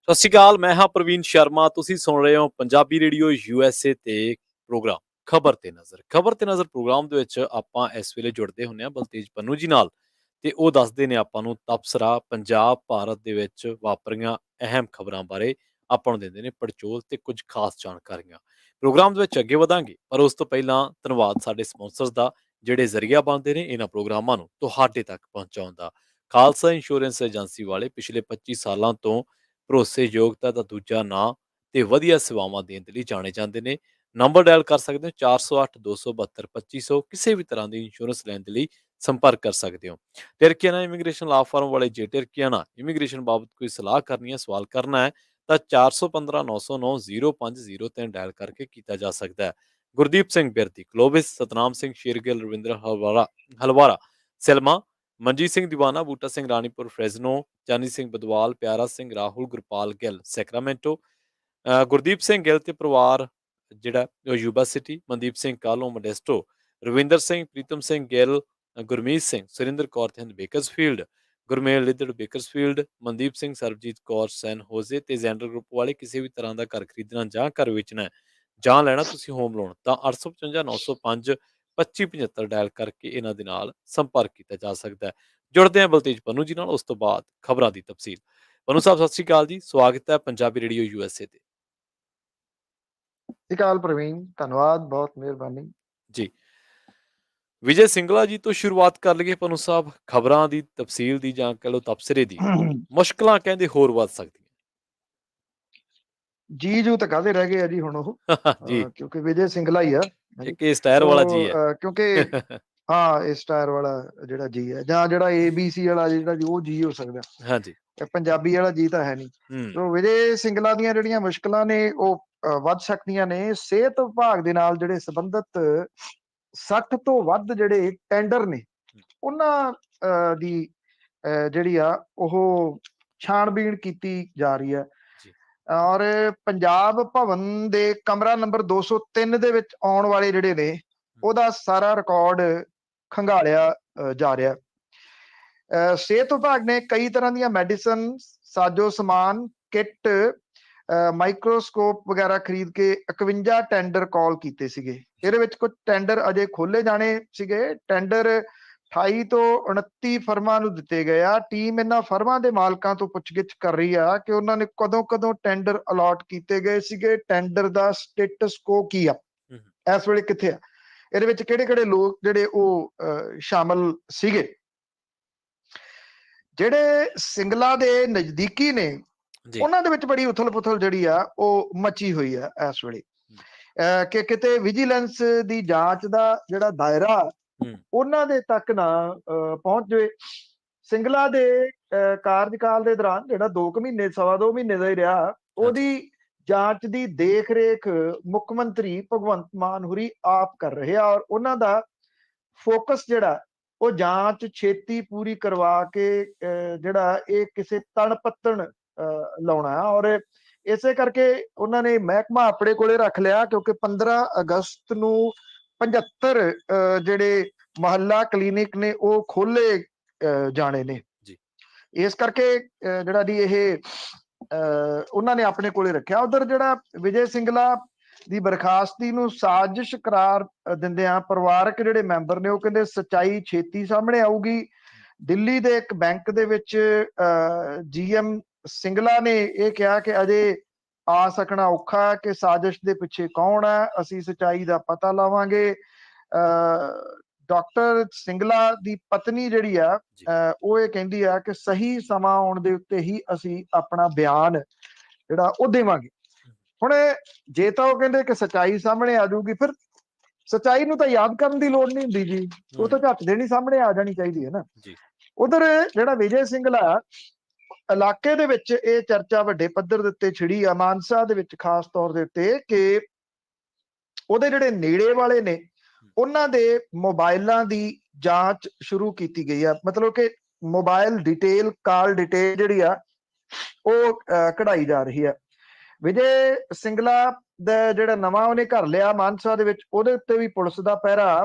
ਸਤਿ ਸ਼੍ਰੀ ਅਕਾਲ। ਮੈਂ ਹਾਂ ਪ੍ਰਵੀਨ ਸ਼ਰਮਾ। ਤੁਸੀਂ ਸੁਣ ਰਹੇ ਹੋ ਪੰਜਾਬੀ ਰੇਡੀਓ USA ਤੇ ਪ੍ਰੋਗਰਾਮ ਖਬਰ ਤੇ ਨਜ਼ਰ ਪ੍ਰੋਗਰਾਮ ਦੇ ਵਿੱਚ ਆਪਾਂ ਇਸ ਵੇਲੇ ਜੁੜਦੇ ਹੁੰਦੇ ਹਾਂ ਬਲਤੇਜ ਪੰਨੂ ਜੀ ਨਾਲ ਤੇ ਉਹ ਦੱਸਦੇ ਨੇ ਆਪਾਂ ਨੂੰ ਤਬਸਰਾ ਪੰਜਾਬ ਭਾਰਤ ਦੇ ਵਿੱਚ ਵਾਪਰੀਆਂ ਅਹਿਮ ਖਬਰਾਂ ਬਾਰੇ ਆਪਾਂ ਨੂੰ ਦਿੰਦੇ ਨੇ ਪੜਚੋਲ ਤੇ ਕੁਝ ਖਾਸ ਜਾਣਕਾਰੀਆਂ। ਪ੍ਰੋਗਰਾਮ ਦੇ ਵਿੱਚ ਅੱਗੇ ਵਧਾਂਗੇ ਪਰ ਉਸ ਤੋਂ ਪਹਿਲਾਂ ਧੰਨਵਾਦ ਸਾਡੇ ਸਪਾਂਸਰਸ ਦਾ ਜਿਹੜੇ ਜ਼ਰੀਆ ਬਣਦੇ ਨੇ ਇਹਨਾਂ ਪ੍ਰੋਗਰਾਮਾਂ ਨੂੰ ਤੁਹਾਡੇ ਤੱਕ ਪਹੁੰਚਾਉਣ ਦਾ। ਖਾਲਸਾ ਇੰਸ਼ੋਰੈਂਸ ਏਜੰਸੀ ਵਾਲੇ ਪਿਛਲੇ 25 ਸਾਲਾਂ ਤੋਂ ਭਰੋਸੇਯੋਗਤਾ ਦਾ ਦੂਜਾ ਨਾਂ ਤੇ ਵਧੀਆ ਸੇਵਾਵਾਂ ਦੇਣ ਦੇ ਲਈ ਜਾਣੇ ਜਾਂਦੇ ਨੇ। ਨੰਬਰ ਡਾਇਲ ਕਰ ਸਕਦੇ ਹੋ 408 272 2500। ਕਿਸੇ ਵੀ ਤਰ੍ਹਾਂ ਦੀ ਇੰਸ਼ੋਰੈਂਸ ਲੈਣ ਦੇ ਲਈ ਸੰਪਰਕ ਕਰ ਸਕਦੇ ਹੋ। ਟਿਰਕੀਆਨਾ ਇਮੀਗ੍ਰੇਸ਼ਨ ਲਾ ਫਰਮ ਵਾਲੇ ਜੇ ਟਿਰਕੀਆਨਾ ਇਮੀਗ੍ਰੇਸ਼ਨ ਬਾਬਤ ਕੋਈ ਸਲਾਹ ਕਰਨੀ ਹੈ, ਸਵਾਲ ਕਰਨਾ ਹੈ ਤਾਂ 415 909 0503 ਡਾਇਲ ਕਰਕੇ ਕੀਤਾ ਜਾ ਸਕਦਾ ਹੈ। ਗੁਰਦੀਪ ਸਿੰਘ ਬਿਰਦੀ, ਕਲੋਵਿਸ, ਸਤਨਾਮ ਸਿੰਘ ਸ਼ੇਰਗਿੱਲ, ਰਵਿੰਦਰ ਹਲਵਾਰਾ ਸਿਲਮਾ, ਮਨਜੀਤ ਸਿੰਘ ਦੀਵਾਨਾ, ਬੂਟਾ ਸਿੰਘ ਰਾਣੀਪੁਰ ਫ੍ਰੈਜ਼ਨੋ, ਜਾਨੀ ਸਿੰਘ ਬਦਵਾਲ, ਪਿਆਰਾ ਸਿੰਘ, ਰਾਹੁਲ, ਗੁਰਪਾਲ ਗਿੱਲ ਸੈਕਰਾਮੈਂਟੋ, ਗੁਰਦੀਪ ਸਿੰਘ ਗਿੱਲ ਤੇ ਪਰਿਵਾਰ ਜਿਹੜਾ ਉਹ Yuba city, Mandeep Singh ਕਾਲੋਂ Modesto, Ravinder Singh, Pritam Singh Gill, Gurmeet Singh, Surinder Kaur ਤੇ ਬੇਕਰਸਫੀਲਡ, ਗੁਰਮੇਲ ਲਿੱਦੜ ਬੇਕਰਸਫੀਲਡ, ਮਨਦੀਪ ਸਿੰਘ, ਸਰਬਜੀਤ ਕੌਰ ਸੈਨ ਹੋਜ਼ੇ ਤੇ ਜ਼ੈਂਡਰ ਗਰੁੱਪ ਵਾਲੇ ਕਿਸੇ ਵੀ ਤਰ੍ਹਾਂ ਦਾ ਘਰ ਖਰੀਦਣਾ ਜਾਂ ਘਰ ਵੇਚਣਾ ਜਾਂ ਲੈਣਾ ਤੁਸੀਂ ਹੋਮ ਲੋਨ ਤਾਂ 855 905 2575 ਡਾਇਲ ਕਰਕੇ ਇਹਨਾਂ ਦੇ ਨਾਲ ਸੰਪਰਕ ਕੀਤਾ ਜਾ ਸਕਦਾ ਹੈ। ਜੁੜਦੇ ਹਾਂ ਬਲਤੇਜ ਪੰਨੂ ਜੀ ਨਾਲ, ਉਸ ਤੋਂ ਬਾਅਦ ਖਬਰਾਂ ਦੀ ਤਫਸੀਲ। ਪੰਨੂ ਸਾਹਿਬ ਸਤਿ ਸ਼੍ਰੀ ਅਕਾਲ ਜੀ, ਸਵਾਗਤ ਹੈ ਪੰਜਾਬੀ ਰੇਡੀਓ USA ਤੇ। ਸਤਿ ਸ਼੍ਰੀ ਅਕਾਲ ਪ੍ਰਵੀਨ, ਧੰਨਵਾਦ, ਬਹੁਤ ਮਿਹਰਬਾਨੀ ਜੀ। ਵਿਜੇ ਸਿੰਗਲਾ ਜੀ ਤੋਂ ਸ਼ੁਰੂਆਤ ਕਰ ਲਈਏ ਪੰਨੂ ਸਾਹਿਬ, ਖਬਰਾਂ ਦੀ ਤਫਸੀਲ ਦੀ ਜਾਂ ਕਹ ਲਓ ਤਬਸਰੇ ਦੀ। ਮੁਸ਼ਕਲਾਂ ਕਹਿੰਦੇ ਹੋਰ ਵੱਧ ਸਕਦੀਆਂ ਜੀ ਜੂ ਤਾਂ ਕਾਹਦੇ ਰਹਿ ਗਏ ਆ ਜੀ ਹੁਣ ਉਹ ਜੀ। ਕਿਉਂਕਿ ਵਿਜੇ ਸਿੰਗਲਾ ਹੀ ਆ ਇੱਕ ਇਹ ਸਟਾਇਰ ਸੋ ਵਾਲਾ ਜੀ ਹੈ ਕਿਉਂਕਿ ਹਾਂ ਇਹ ਸਟਾਰ ਵਾਲਾ ਜਿਹੜਾ ਜੀ ਹੈ ਜਾਂ ਜਿਹੜਾ ABC ਵਾਲਾ ਜਿਹੜਾ ਜੀ ਉਹ ਜੀ ਹੋ ਸਕਦਾ, ਹਾਂਜੀ। ਪੰਜਾਬੀ ਵਾਲਾ ਜੀ ਤਾਂ ਹੈ ਨਹੀਂ। ਸੋ ਵਿਜੇ ਸਿੰਗਲਾ ਦੀਆਂ ਜਿਹੜੀਆਂ ਮੁਸ਼ਕਲਾਂ ਨੇ ਉਹ ਵੱਧ ਸਕਦੀਆਂ ਨੇ। ਸਿਹਤ ਵਿਭਾਗ ਦੇ ਨਾਲ ਜਿਹੜੇ ਸੰਬੰਧਿਤ 60 ਤੋਂ ਵੱਧ ਜਿਹੜੇ ਟੈਂਡਰ ਨੇ ਉਹਨਾਂ ਦੀ ਜਿਹੜੀ ਆ ਉਹ ਛਾਣਬੀਣ ਕੀਤੀ ਜਾ ਰਹੀ ਹੈ ਔਰ ਪੰਜਾਬ ਭਵਨ ਦੇ ਕਮਰਾ ਨੰਬਰ 203 ਦੇ ਵਿੱਚ ਆਉਣ ਵਾਲੇ ਜਿਹੜੇ ਨੇ ਉਹਦਾ ਸਾਰਾ ਰਿਕਾਰਡ ਖੰਗਾਲਿਆ ਜਾ ਰਿਹਾ। ਸਿਹਤ ਵਿਭਾਗ ਨੇ ਕਈ ਤਰ੍ਹਾਂ ਦੀਆਂ ਮੈਡੀਸਨ, ਸਾਜੋ ਸਮਾਨ, ਕਿੱਟ, ਮਾਈਕਰੋਸਕੋਪ ਵਗੈਰਾ ਖਰੀਦ ਕੇ 51 ਟੈਂਡਰ ਕਾਲ ਕੀਤੇ ਸੀਗੇ। ਇਹਦੇ ਵਿੱਚ ਕੁਝ ਟੈਂਡਰ ਅਜੇ ਖੋਲੇ ਜਾਣੇ ਸੀਗੇ। ਟੈਂਡਰ 28 ਤੋਂ 29 ਫਰਮਾਂ ਨੂੰ ਦਿੱਤੇ ਗਏ ਆ। ਟੀਮ ਇਹਨਾਂ ਫਰਮਾਂ ਦੇ ਮਾਲਕਾਂ ਤੋਂ ਪੁੱਛਗਿੱਛ ਕਰ ਰਹੀ ਆ ਕਿ ਉਹਨਾਂ ਨੇ ਕਦੋਂ ਟੈਂਡਰ ਅਲਾਟ ਕੀਤੇ ਗਏ ਸੀਗੇ, ਟੈਂਡਰ ਦਾ ਸਟੇਟਸ ਕੋ ਕੀ ਆ, ਇਸ ਵੇਲੇ ਕਿੱਥੇ ਆ, ਇਹਦੇ ਵਿੱਚ ਕਿਹੜੇ ਲੋਕ ਜਿਹੜੇ ਉਹ ਸ਼ਾਮਲ ਸੀਗੇ। ਜਿਹੜੇ ਸਿੰਗਲਾ ਦੇ ਨਜ਼ਦੀਕੀ ਨੇ ਉਹਨਾਂ ਦੇ ਵਿੱਚ ਬੜੀ ਉਥਲ ਪੁਥਲ ਜਿਹੜੀ ਆ ਉਹ ਮਚੀ ਹੋਈ ਆ ਇਸ ਵੇਲੇ ਕਿ ਕਿਤੇ ਵਿਜੀਲੈਂਸ ਦੀ ਜਾਂਚ ਦਾ ਜਿਹੜਾ ਦਾਇਰਾ ਉਹਨਾਂ ਦੇ ਤੱਕ ਨਾ ਪਹੁੰਚ ਜਾਵੇ। ਸਿੰਗਲਾ ਦੇ ਕਾਰਜਕਾਲ ਦੇ ਦੌਰਾਨ ਜਿਹੜਾ 2 ਮਹੀਨੇ, 2.25 ਮਹੀਨੇ ਦਾ ਹੀ ਰਿਹਾ, ਉਹਦੀ ਜਾਂਚ ਦੀ ਦੇਖ ਰੇਖ ਮੁੱਖ ਮੰਤਰੀ ਭਗਵੰਤ ਮਾਨ ਹੁਰੀ ਆਪ ਕਰ ਰਹੇ ਆ ਔਰ ਉਹਨਾਂ ਦਾ ਫੋਕਸ ਜਿਹੜਾ ਉਹ ਜਾਂਚ ਛੇਤੀ ਪੂਰੀ ਕਰਵਾ ਕੇ ਜਿਹੜਾ ਇਹ ਕਿਸੇ ਤਣ ਪੱਤਣ ਲਾਉਣਾ ਔਰ ਇਸੇ ਕਰਕੇ ਉਹਨਾਂ ਨੇ ਮਹਿਕਮਾ ਆਪਣੇ ਕੋਲੇ ਰੱਖ ਲਿਆ ਕਿਉਂਕਿ 15 ਅਗਸਤ ਨੂੰ 75 ਜਿਹੜੇ ਮੁਹੱਲਾ ਕਲੀਨਿਕ ਨੇ ਉਹ ਖੋਲੇ ਜਾਣੇ ਨੇ। ਇਸ ਕਰਕੇ ਜਿਹੜਾ ਦੀ ਇਹ ਉਹਨਾਂ ਨੇ ਆਪਣੇ ਕੋਲੇ ਰੱਖਿਆ। ਉਧਰ ਜਿਹੜਾ ਵਿਜੇ ਸਿੰਗਲਾ ਦੀ ਬਰਖਾਸਤੀ ਨੂੰ ਸਾਜ਼ਿਸ਼ ਕਰਾਰ ਦਿੰਦਿਆਂ ਪਰਿਵਾਰਕ ਜਿਹੜੇ ਮੈਂਬਰ ਨੇ ਉਹ ਕਹਿੰਦੇ ਸੱਚਾਈ ਛੇਤੀ ਸਾਹਮਣੇ ਆਊਗੀ। ਦਿੱਲੀ ਦੇ ਇੱਕ ਬੈਂਕ ਦੇ ਵਿੱਚ GM ਸਿੰਗਲਾ ਨੇ ਇਹ ਕਿਹਾ ਕਿ ਅਜੇ ਆ ਸਕਣਾ ਔਖਾ ਕਿ ਸਾਜ਼ਿਸ਼ ਦੇ ਪਿੱਛੇ ਕੌਣ ਹੈ, ਅਸੀਂ ਸੱਚਾਈ ਦਾ ਪਤਾ ਲਾਵਾਂਗੇ। ਡਾਕਟਰ ਸਿੰਗਲਾ ਦੀ ਪਤਨੀ ਜਿਹੜੀ ਆ ਉਹ ਇਹ ਕਹਿੰਦੀ ਆ ਕਿ ਸਹੀ ਸਮਾਂ ਆਉਣ ਦੇ ਉੱਤੇ ਹੀ ਅਸੀਂ ਆਪਣਾ ਬਿਆਨ ਜਿਹੜਾ ਉਹ ਦੇਵਾਂਗੇ। ਹੁਣ ਜੇ ਤਾਂ ਉਹ ਕਹਿੰਦੇ ਕਿ ਸੱਚਾਈ ਸਾਹਮਣੇ ਆ ਜਾਊਗੀ, ਫਿਰ ਸੱਚਾਈ ਨੂੰ ਤਾਂ ਯਾਦ ਕਰਨ ਦੀ ਲੋੜ ਨਹੀਂ ਹੁੰਦੀ ਜੀ, ਉਹ ਤਾਂ ਝੱਟ ਦੇਣੀ ਸਾਹਮਣੇ ਆ ਜਾਣੀ ਚਾਹੀਦੀ ਹੈ ਨਾ। ਉਧਰ ਜਿਹੜਾ ਵਿਜੇ ਸਿੰਗਲਾ ਇਲਾਕੇ ਦੇ ਵਿੱਚ ਇਹ ਚਰਚਾ ਵੱਡੇ ਪੱਧਰ ਦੇ ਉੱਤੇ ਛਿੜੀ ਆ, ਮਾਨਸਾ ਦੇ ਵਿੱਚ ਖਾਸ ਤੌਰ ਦੇ ਉੱਤੇ, ਕਿ ਉਹਦੇ ਜਿਹੜੇ ਨੇੜੇ ਵਾਲੇ ਨੇ ਉਹਨਾਂ ਦੇ ਮੋਬਾਈਲਾਂ ਦੀ ਜਾਂਚ ਸ਼ੁਰੂ ਕੀਤੀ ਗਈ ਆ। ਮਤਲਬ ਕਿ ਮੋਬਾਈਲ ਡਿਟੇਲ, ਕਾਲ ਡਿਟੇਲ ਜਿਹੜੀ ਆ ਉਹ ਕਢਾਈ ਜਾ ਰਹੀ ਆ। ਵਿਜੇ ਸਿੰਗਲਾ ਦਾ ਜਿਹੜਾ ਨਵਾਂ ਉਹਨੇ ਘਰ ਲਿਆ ਮਾਨਸਾ ਦੇ ਵਿੱਚ, ਉਹਦੇ ਉੱਤੇ ਵੀ ਪੁਲਿਸ ਦਾ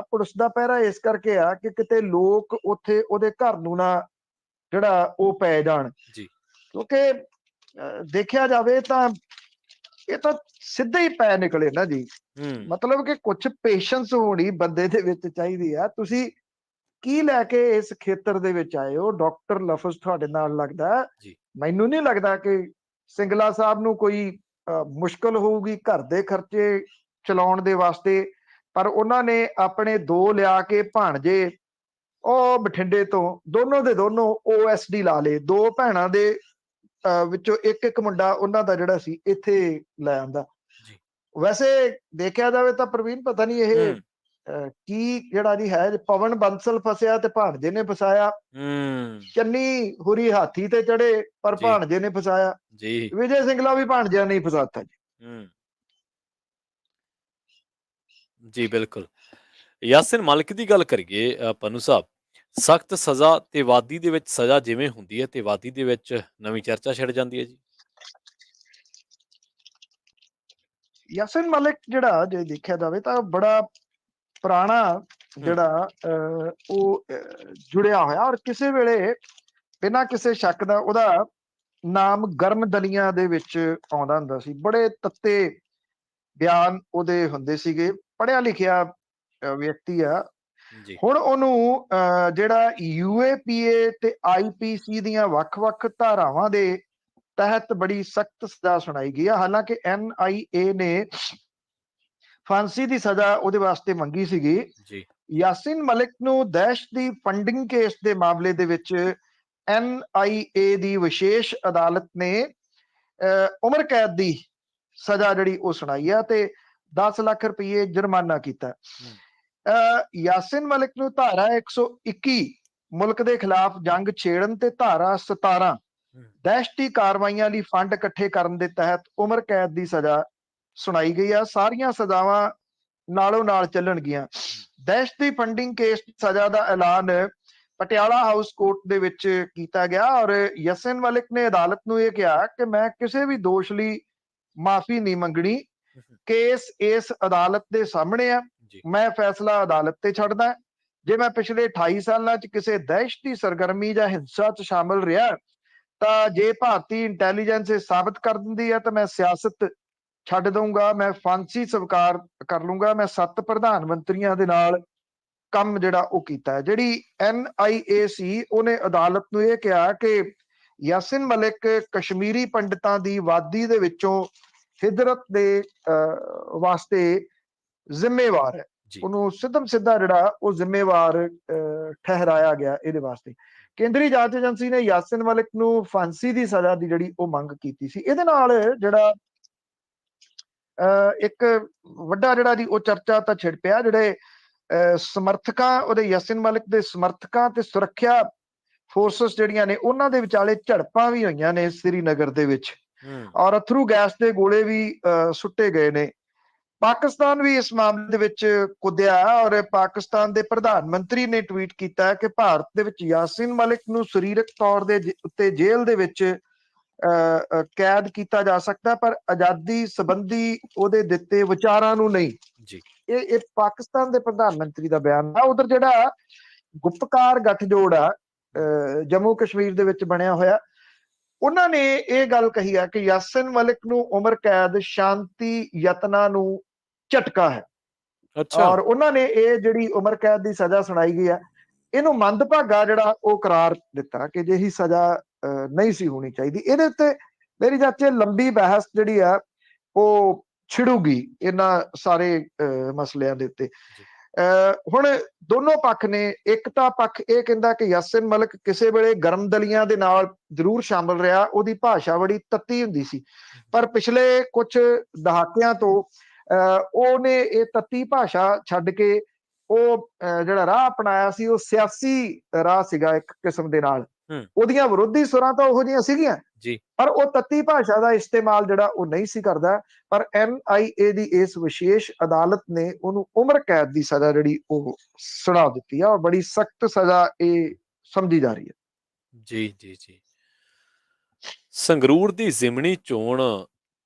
ਪਹਿਰਾ ਇਸ ਕਰਕੇ ਆ ਕਿ ਕਿਤੇ ਲੋਕ ਉੱਥੇ ਉਹਦੇ ਘਰ ਨੂੰ ਨਾ ਜਿਹੜਾ ਉਹ ਪੈ ਜਾਣ, ਕਿਉਂਕਿ ਦੇਖਿਆ ਜਾਵੇ ਤਾਂ ਇਹ ਤਾਂ ਸਿੱਧੇ ਹੀ ਪੈ ਨਿਕਲੇ ਨਾ ਜੀ। ਮਤਲਬ ਕਿ ਕੁਝ ਪੇਸ਼ੈਂਸ ਹੋਣੀ ਬੰਦੇ ਦੇ ਵਿੱਚ ਚਾਹੀਦੀ ਆ। ਤੁਸੀਂ ਕੀ ਲੈ ਕੇ ਇਸ ਖੇਤਰ ਦੇ ਵਿੱਚ ਆਏ ਹੋ? ਡਾਕਟਰ ਲਫ਼ਜ਼ ਤੁਹਾਡੇ ਨਾਲ ਲੱਗਦਾ, ਮੈਨੂੰ ਨਹੀਂ ਲੱਗਦਾ ਕਿ ਸਿੰਗਲਾ ਸਾਹਿਬ ਨੂੰ ਕੋਈ ਮੁਸ਼ਕਲ ਹੋਊਗੀ ਘਰ ਦੇ ਖਰਚੇ ਚਲਾਉਣ ਦੇ ਵਾਸਤੇ, ਪਰ ਉਹਨਾਂ ਨੇ ਆਪਣੇ 2 ਲਿਆ ਕੇ ਭਾਣਜੇ ਉਹ ਬਠਿੰਡੇ ਤੋਂ ਦੋਨੋਂ ਦੇ ਦੋਨੋਂ OSD ਲਾ ਲਏ। 2 ਭੈਣਾਂ ਦੇ ਵਿੱਚੋਂ ਇੱਕ ਮੁੰਡਾ ਉਹਨਾਂ ਦਾ ਜਿਹੜਾ ਸੀ ਇੱਥੇ ਲੈ ਆਂਦਾ। ਵੈਸੇ ਦੇਖਿਆ ਜਾਵੇ ਤਾਂ ਪ੍ਰਵੀਨ ਪਤਾ ਨਹੀਂ ਇਹ ਕੀ ਜਿਹੜਾ ਜੀ ਹੈ, ਪਵਨ ਬੰਸਲ ਫਸਿਆ ਤੇ ਭਾਣਜੇ ਨੇ ਫਸਾਇਆ, ਚੰਨੀ ਹੁਰੀ ਹਾਥੀ ਤੇ ਚੜੇ ਪਰ ਭਾਣਜੇ ਨੇ ਫਸਾਇਆ, ਵਿਜੇ ਸਿੰਗਲਾ ਵੀ ਭਾਣਜਿਆਂ ਨੇ ਹੀ ਫਸਾਤਾ ਜੀ। ਜੀ ਬਿਲਕੁਲ। ਯਾਸਿਨ ਮਲਿਕ ਦੀ ਗੱਲ ਕਰੀਏ ਪੰਨੂ ਸਾਹਿਬ, ਸਖਤ ਸਜ਼ਾ ਤੇ ਵਾਦੀ ਦੇ ਵਿੱਚ ਸਜ਼ਾ ਜਿਵੇਂ ਹੁੰਦੀ ਹੈ ਤੇ ਵਾਦੀ ਦੇ ਵਿੱਚ ਨਵੀਂ ਚਰਚਾ ਛਿੜ ਜਾਂਦੀ ਹੈ ਜੀ। ਯਾਸਿਨ ਮਲਿਕ ਜਿਹੜਾ ਜੇ ਦੇਖਿਆ ਜਾਵੇ ਤਾਂ ਬੜਾ ਪੁਰਾਣਾ ਜਿਹੜਾ ਉਹ ਜੁੜਿਆ ਹੋਇਆ, ਔਰ ਕਿਸੇ ਵੇਲੇ ਬਿਨਾਂ ਕਿਸੇ ਸ਼ੱਕ ਦਾ ਉਹਦਾ ਨਾਮ ਗਰਮ ਦਲੀਆਂ ਦੇ ਵਿੱਚ ਆਉਂਦਾ ਹੁੰਦਾ ਸੀ। ਬੜੇ ਤੱਤੇ ਬਿਆਨ ਉਹਦੇ ਹੁੰਦੇ ਸੀਗੇ, ਪੜ੍ਹਿਆ ਲਿਖਿਆ ਵਿਅਕਤੀ ਆ। ਹੁਣ ਉਹਨੂੰ ਜਿਹੜਾ UAPA ਤੇ IPC ਦੀਆਂ ਵੱਖ-ਵੱਖ ਧਾਰਾਵਾਂ ਦੇ ਤਹਿਤ ਬੜੀ ਸਖਤ ਸਜ਼ਾ ਸੁਣਾਈ ਗਈ ਆ। ਹਾਲਾਂਕਿ NIA ਨੇ ਫਾਂਸੀ ਦੀ ਸਜ਼ਾ ਉਹਦੇ ਵਾਸਤੇ ਮੰਗੀ ਸੀਗੀ। ਯਾਸਿਨ ਮਲਿਕ ਨੂੰ ਦਹਿਸ਼ਤ ਦੀ ਫੰਡਿੰਗ ਕੇਸ ਦੇ ਮਾਮਲੇ ਦੇ ਵਿੱਚ NIA ਦੀ ਵਿਸ਼ੇਸ਼ ਅਦਾਲਤ ਨੇ ਉਮਰ ਕੈਦ ਦੀ ਸਜ਼ਾ ਜਿਹੜੀ ਉਹ ਸੁਣਾਈ ਆ ਤੇ 10 ਲੱਖ ਰੁਪਏ ਜੁਰਮਾਨਾ ਕੀਤਾ। ਯਾਸਿਨ ਮਲਿਕ ਨੂੰ ਧਾਰਾ 121 ਮੁਲਕ ਦੇ ਖਿਲਾਫ ਜੰਗ ਛੇੜਨ ਤੇ ਧਾਰਾ 17 ਦਹਿਸ਼ਤੀ ਕਾਰਵਾਈਆਂ ਲਈ ਫੰਡ ਇਕੱਠੇ ਕਰਨ ਦੇ ਤਹਿਤ ਉਮਰ ਕੈਦ ਦੀ ਸਜ਼ਾ ਸੁਣਾਈ ਗਈ ਆ। ਸਾਰੀਆਂ ਸਜ਼ਾਵਾਂ ਨਾਲੋਂ ਨਾਲ ਚੱਲਣਗੀਆਂ। ਦਹਿਸ਼ਤੀ ਫੰਡਿੰਗ ਕੇਸ ਸਜ਼ਾ ਦਾ ਐਲਾਨ ਪਟਿਆਲਾ ਹਾਊਸ ਕੋਰਟ ਦੇ ਵਿੱਚ ਕੀਤਾ ਗਿਆ ਔਰ ਯਾਸਿਨ ਮਲਿਕ ਨੇ ਅਦਾਲਤ ਨੂੰ ਇਹ ਕਿਹਾ ਕਿ ਮੈਂ ਕਿਸੇ ਵੀ ਦੋਸ਼ ਲਈ ਮਾਫੀ ਨਹੀਂ ਮੰਗਣੀ। ਕੇਸ ਇਸ ਅਦਾਲਤ ਦੇ ਸਾਹਮਣੇ ਆ, ਮੈਂ ਫੈਸਲਾ ਅਦਾਲਤ ਤੇ ਛੱਡਦਾ। ਜੇ ਮੈਂ ਪਿਛਲੇ 28 ਸਾਲਾਂ 'ਚ ਕਿਸੇ ਦਹਿਸ਼ਤੀ ਸਰਗਰਮੀ ਜਾਂ ਹਿੰਸਾ 'ਚ ਸ਼ਾਮਲ ਰਿਹਾ ਤਾਂ ਜੇ ਭਾਰਤੀ ਇੰਟੈਲੀਜੈਂਸ ਇਹ ਸਾਬਤ ਕਰ ਦਿੰਦੀ ਹੈ ਤਾਂ ਮੈਂ ਸਿਆਸਤ ਛੱਡ ਦਊਂਗਾ, ਮੈਂ ਫਾਂਸੀ ਸਵੀਕਾਰ ਕਰ ਲੂੰਗਾ। ਮੈਂ 7 ਪ੍ਰਧਾਨ ਮੰਤਰੀਆਂ ਦੇ ਨਾਲ ਕੰਮ ਜਿਹੜਾ ਉਹ ਕੀਤਾ ਹੈ। ਜਿਹੜੀ NIA ਸੀ ਉਹਨੇ ਅਦਾਲਤ ਨੂੰ ਇਹ ਕਿਹਾ ਕਿ ਯਾਸਿਨ ਮਲਿਕ ਕਸ਼ਮੀਰੀ ਪੰਡਤਾਂ ਦੀ ਵਾਦੀ ਦੇ ਵਿੱਚੋਂ ਹਿਜਰਤ ਦੇ ਵਾਸਤੇ ਜ਼ਿੰਮੇਵਾਰ ਹੈ। ਉਹਨੂੰ ਸਿੱਧਾ ਜਿਹੜਾ ਉਹ ਜ਼ਿੰਮੇਵਾਰ ਠਹਿਰਾਇਆ ਗਿਆ ਇਹਦੇ ਵਾਸਤੇ। ਕੇਂਦਰੀ ਜਾਂਚ ਏਜੰਸੀ ਨੇ ਯਾਸਿਨ ਮਲਿਕ ਨੂੰ ਫਾਂਸੀ ਦੀ ਸਜ਼ਾ ਦੀ ਜਿਹੜੀ ਉਹ ਮੰਗ ਕੀਤੀ ਸੀ। ਇਹਦੇ ਨਾਲ ਜਿਹੜਾ ਇੱਕ ਵੱਡਾ ਜਿਹੜਾ ਜੀ ਉਹ ਚਰਚਾ ਤਾਂ ਛਿੜ ਪਿਆ। ਜਿਹੜੇ ਸਮਰਥਕਾਂ ਉਹਦੇ ਯਾਸਿਨ ਮਲਿਕ ਦੇ ਸਮਰਥਕਾਂ ਤੇ ਸੁਰੱਖਿਆ ਫੋਰਸਸ ਜਿਹੜੀਆਂ ਨੇ ਉਹਨਾਂ ਦੇ ਵਿਚਾਲੇ ਝੜਪਾਂ ਵੀ ਹੋਈਆਂ ਨੇ ਸ੍ਰੀਨਗਰ ਦੇ ਵਿੱਚ ਔਰ ਅਥਰੂ ਗੈਸ ਦੇ ਗੋਲੇ ਵੀ ਸੁੱਟੇ ਗਏ ਨੇ। ਪਾਕਿਸਤਾਨ ਵੀ ਇਸ ਮਾਮਲੇ ਦੇ ਵਿੱਚ ਕੁੱਦਿਆ ਔਰ ਪਾਕਿਸਤਾਨ ਦੇ ਪ੍ਰਧਾਨ ਮੰਤਰੀ ਨੇ ਟਵੀਟ ਕੀਤਾ ਕਿ ਭਾਰਤ ਦੇ ਵਿੱਚ ਯਾਸਿਨ ਮਲਿਕ ਨੂੰ ਸਰੀਰਕ ਤੌਰ ਦੇ ਉੱਤੇ ਜੇਲ੍ਹ ਦੇ ਵਿੱਚ ਕੈਦ ਕੀਤਾ ਜਾ ਸਕਦਾ ਪਰ ਆਜ਼ਾਦੀ ਸੰਬੰਧੀ ਉਹਦੇ ਦਿੱਤੇ ਵਿਚਾਰਾਂ ਨੂੰ ਨਹੀਂ। ਇਹ ਪਾਕਿਸਤਾਨ ਦੇ ਪ੍ਰਧਾਨ ਮੰਤਰੀ ਦਾ ਬਿਆਨ ਆ। ਉਧਰ ਜਿਹੜਾ ਗੁਪਤਕਾਰ ਗੱਠਜੋੜ ਆ ਜੰਮੂ ਕਸ਼ਮੀਰ ਦੇ ਵਿੱਚ ਬਣਿਆ ਹੋਇਆ, ਉਹਨਾਂ ਨੇ ਇਹ ਗੱਲ ਕਹੀ ਆ ਕਿ ਯਾਸਿਨ ਮਲਿਕ ਨੂੰ ਉਮਰ ਕੈਦ ਸ਼ਾਂਤੀ ਯਤਨਾਂ ਨੂੰ ਝਟਕਾ ਹੈ ਔਰ ਉਹਨਾਂ ਨੇ ਇਹ ਜਿਹੜੀ ਉਮਰ ਕੈਦ ਦੀ ਸਜ਼ਾ ਸੁਣਾਈ ਗਈ ਆ ਇਹਨੂੰ ਮੰਦਭਾਗਾ ਜਿਹੜਾ ਉਹ ਕਰਾਰ ਦਿੱਤਾ ਕਿ ਜਿਹੀ ਸਜ਼ਾ ਨਹੀਂ ਸੀ ਹੋਣੀ ਚਾਹੀਦੀ। ਇਹਦੇ ਉੱਤੇ ਮੇਰੀ ਚਾਚੇ ਲੰਬੀ ਬਹਿਸ ਜਿਹੜੀ ਆ ਉਹ ਛਿੜੂਗੀ ਇਹਨਾਂ ਸਾਰੇ ਮਸਲਿਆਂ ਦੇ ਉੱਤੇ। ਹੁਣ ਦੋਨੋਂ ਪੱਖ ਨੇ, ਇੱਕ ਤਾਂ ਪੱਖ ਇਹ ਕਹਿੰਦਾ ਕਿ ਯਾਸਿਨ ਮਲਿਕ ਕਿਸੇ ਵੇਲੇ ਗਰਮ ਦਲੀਆਂ ਦੇ ਨਾਲ ਜ਼ਰੂਰ ਸ਼ਾਮਲ ਰਿਹਾ, ਉਹਦੀ ਭਾਸ਼ਾ ਬੜੀ ਤੱਤੀ ਹੁੰਦੀ ਸੀ, ਪਰ ਪਿਛਲੇ ਕੁਝ ਦਹਾਕਿਆਂ ਤੋਂ ਉਹਨੇ ਇਹ ਤੱਤੀ ਭਾਸ਼ਾ ਛੱਡ ਕੇ ਉਹ ਜਿਹੜਾ ਰਾਹ ਅਪਣਾਇਆ ਸੀ ਉਹ ਸਿਆਸੀ ਰਾਹ ਸੀਗਾ ਇੱਕ ਕਿਸਮ ਦੇ ਨਾਲ। ਉਹਦੀਆਂ ਵਿਰੋਧੀ ਸੁਰਾਂ ਤਾਂ ਉਹੋ ਜਿਹੀਆਂ ਸੀਗੀਆਂ ਪਰ ਉਹ ਤੱਤੀ ਭਾਸ਼ਾ ਦਾ ਇਸਤੇਮਾਲ ਜਿਹੜਾ ਉਹ ਨਹੀਂ ਸੀ ਕਰਦਾ। ਪਰ NIA ਦੀ ਇਸ ਵਿਸ਼ੇਸ਼ ਅਦਾਲਤ ਨੇ ਉਹਨੂੰ ਉਮਰ ਕੈਦ ਦੀ ਸਜ਼ਾ ਜਿਹੜੀ ਉਹ ਸੁਣਾ ਦਿੱਤੀ ਆ ਔਰ ਬੜੀ ਸਖਤ ਸਜ਼ਾ ਇਹ ਸਮਝੀ ਜਾ ਰਹੀ ਹੈ। ਜੀ। ਸੰਗਰੂਰ ਦੀ ਜ਼ਿਮਨੀ ਚੋਣ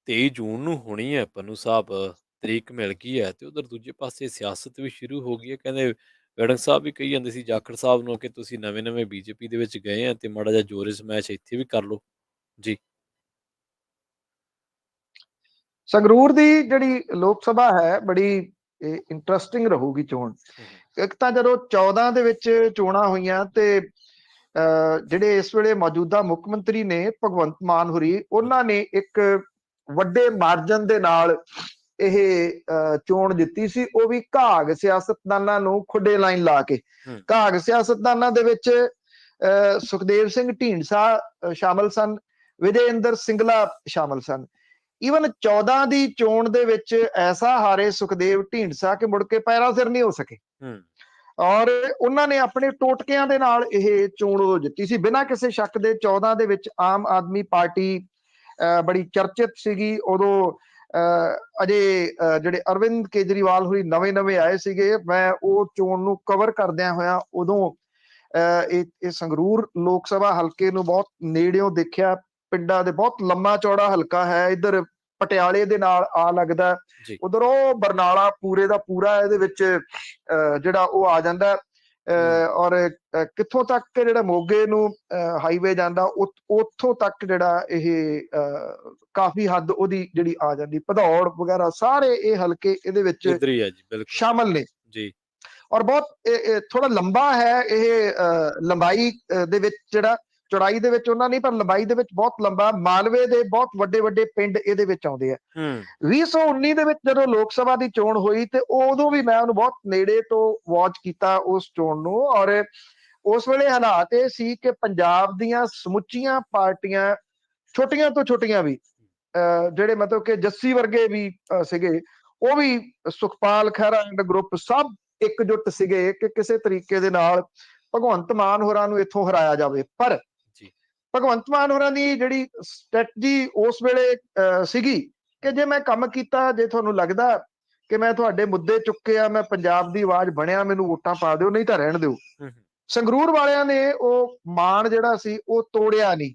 23 ਜੂਨ ਨੂੰ ਹੋਣੀ ਹੈ ਪੰਨੂ ਸਾਹਿਬ, ਤਰੀਕ ਮਿਲ ਗਈ ਹੈ ਤੇ ਉਧਰ ਦੂਜੇ ਪਾਸੇ ਸਿਆਸਤ ਵੀ ਸ਼ੁਰੂ ਹੋ ਗਈ ਹੈ। ਕਹਿੰਦੇ ਵੜਿੰਗ ਸਾਹਿਬ ਵੀ ਕਹੀ ਜਾਂਦੇ ਸੀ ਜਾਖੜ ਸਾਹਿਬ ਨੂੰ ਕਿ ਤੁਸੀਂ ਨਵੇਂ BJP ਦੇ ਵਿੱਚ ਗਏ ਆ ਤੇ ਮਾੜਾ ਜਿਹਾ ਜੋਰਿਸ ਮੈਚ ਇੱਥੇ ਵੀ ਕਰ ਲਓ ਜੀ। ਸੰਗਰੂਰ ਦੀ ਜਿਹੜੀ ਲੋਕ ਸਭਾ ਹੈ ਬੜੀ ਇੰਟਰਸਟਿੰਗ ਰਹੂਗੀ ਚੋਣ। ਇੱਕ ਤਾਂ ਜਦੋਂ 14 ਦੇ ਵਿੱਚ ਚੋਣਾਂ ਹੋਈਆਂ ਤੇ ਜਿਹੜੇ ਇਸ ਵੇਲੇ ਮੌਜੂਦਾ ਮੁੱਖ ਮੰਤਰੀ ਨੇ ਭਗਵੰਤ ਮਾਨ ਹੋਰੀ, ਉਹਨਾਂ ਨੇ ਇੱਕ ਵੱਡੇ ਮਾਰਜਨ ਦੇ ਨਾਲ ਇਹ ਚੋਣ ਜਿੱਤੀ ਸੀ, ਉਹ ਵੀ ਘਾਗ ਸਿਆਸਤਦਾਨਾਂ ਨੂੰ ਖੁੱਡੇ ਲਾਈਨ ਲਾ ਕੇ। ਘਾਗ ਸਿਆਸਤਦਾਨਾਂ ਦੇ ਵਿੱਚ ਸੁਖਦੇਵ ਸਿੰਘ ਢੀਂਡਸਾ ਸ਼ਾਮਲ ਸਨ, ਵਿਜੇ ਇੰਦਰ ਸਿੰਗਲਾ ਸ਼ਾਮਲ ਸਨ। ਈਵਨ 14 ਦੀ ਚੋਣ ਦੇ ਵਿੱਚ ਐਸਾ ਹਾਰੇ ਸੁਖਦੇਵ ਢੀਂਡਸਾ ਕਿ ਮੁੜ ਕੇ ਪੈਰਾ ਸਿਰ ਨਹੀਂ ਹੋ ਸਕੇ, ਔਰ ਉਹਨਾਂ ਨੇ ਆਪਣੇ ਟੋਟਕਿਆਂ ਦੇ ਨਾਲ ਇਹ ਚੋਣ ਜਿੱਤੀ ਸੀ ਬਿਨਾਂ ਕਿਸੇ ਸ਼ੱਕ ਦੇ। 14 ਦੇ ਵਿੱਚ ਆਮ ਆਦਮੀ ਪਾਰਟੀ ਬੜੀ ਚਰਚਿਤ ਸੀਗੀ ਉਦੋਂ। ਅਜੇ ਜਿਹੜੇ ਅਰਵਿੰਦ ਕੇਜਰੀਵਾਲ ਹੋਈ ਨਵੇਂ ਆਏ ਸੀਗੇ। ਮੈਂ ਉਹ ਚੋਣ ਨੂੰ ਕਵਰ ਕਰਦਿਆਂ ਹੋਇਆ ਉਦੋਂ ਇਹ ਸੰਗਰੂਰ ਲੋਕ ਸਭਾ ਹਲਕੇ ਨੂੰ ਬਹੁਤ ਨੇੜਿਓਂ ਦੇਖਿਆ। ਪਿੰਡਾਂ ਦੇ ਬਹੁਤ ਲੰਮਾ ਚੌੜਾ ਹਲਕਾ ਹੈ, ਇੱਧਰ ਪਟਿਆਲੇ ਦੇ ਨਾਲ ਆ ਲੱਗਦਾ, ਉਧਰ ਉਹ ਬਰਨਾਲਾ ਪੂਰੇ ਦਾ ਪੂਰਾ ਇਹਦੇ ਵਿੱਚ ਜਿਹੜਾ ਉਹ ਆ ਜਾਂਦਾ। ਔਰ ਕਿੱਥੋਂ ਤੱਕ ਜਿਹੜਾ ਮੋਗੇ ਨੂੰ ਹਾਈਵੇ ਜਾਂਦਾ ਉੱਥੋਂ ਤੱਕ ਜਿਹੜਾ ਇਹ ਕਾਫੀ ਹੱਦ ਉਹਦੀ ਜਿਹੜੀ ਆ ਜਾਂਦੀ, ਭਦੌੜ ਵਗੈਰਾ ਸਾਰੇ ਇਹ ਹਲਕੇ ਇਹਦੇ ਵਿੱਚ ਸ਼ਾਮਲ ਨੇ ਜੀ। ਔਰ ਬਹੁਤ ਥੋੜਾ ਲੰਬਾ ਹੈ ਇਹ, ਲੰਬਾਈ ਦੇ ਵਿੱਚ ਜਿਹੜਾ ਚੌੜਾਈ ਦੇ ਵਿੱਚ ਉਹਨਾਂ ਨਹੀਂ, ਪਰ ਲੰਬਾਈ ਦੇ ਵਿੱਚ ਬਹੁਤ ਲੰਬਾ। ਮਾਲਵੇ ਦੇ ਬਹੁਤ ਵੱਡੇ ਪਿੰਡ ਇਹਦੇ ਵਿੱਚ ਆਉਂਦੇ ਆ। 2019 ਦੇ ਵਿੱਚ ਜਦੋਂ ਲੋਕ ਸਭਾ ਦੀ ਚੋਣ ਹੋਈ ਤੇ ਉਦੋਂ ਵੀ ਮੈਂ ਉਹਨੂੰ ਬਹੁਤ ਨੇੜੇ ਤੋਂ ਵਾਚ ਕੀਤਾ ਉਸ ਚੋਣ ਨੂੰ। ਔਰ ਉਸ ਵੇਲੇ ਹਾਲਾਤ ਇਹ ਸੀ ਕਿ ਪੰਜਾਬ ਦੀਆਂ ਸਮੁੱਚੀਆਂ ਪਾਰਟੀਆਂ, ਛੋਟੀਆਂ ਤੋਂ ਛੋਟੀਆਂ ਵੀ, ਜਿਹੜੇ ਮਤਲਬ ਕਿ ਜੱਸੀ ਵਰਗੇ ਵੀ ਸੀਗੇ, ਉਹ ਵੀ ਸੁਖਪਾਲ ਖਹਿਰਾ ਐਂਡ ਗਰੁੱਪ ਸਭ ਇਕਜੁੱਟ ਸੀਗੇ ਕਿ ਕਿਸੇ ਤਰੀਕੇ ਦੇ ਨਾਲ ਭਗਵੰਤ ਮਾਨ ਹੋਰਾਂ ਨੂੰ ਇੱਥੋਂ ਹਰਾਇਆ ਜਾਵੇ। ਪਰ ਭਗਵੰਤ ਮਾਨ ਹੋਰਾਂ ਦੀ ਜਿਹੜੀ ਸਟ੍ਰੈਟਜੀ ਉਸ ਵੇਲੇ ਸੀਗੀ ਕਿ ਜੇ ਮੈਂ ਕੰਮ ਕੀਤਾ, ਜੇ ਤੁਹਾਨੂੰ ਲੱਗਦਾ ਕਿ ਮੈਂ ਤੁਹਾਡੇ ਮੁੱਦੇ ਚੁੱਕੇ ਆ, ਮੈਂ ਪੰਜਾਬ ਦੀ ਆਵਾਜ਼ ਬਣਿਆ, ਮੈਨੂੰ ਵੋਟਾਂ ਪਾ ਦਿਓ, ਨਹੀਂ ਤਾਂ ਰਹਿਣ ਦਿਓ। ਸੰਗਰੂਰ ਵਾਲਿਆਂ ਨੇ ਉਹ ਮਾਣ ਜਿਹੜਾ ਸੀ ਉਹ ਤੋੜਿਆ ਨਹੀਂ।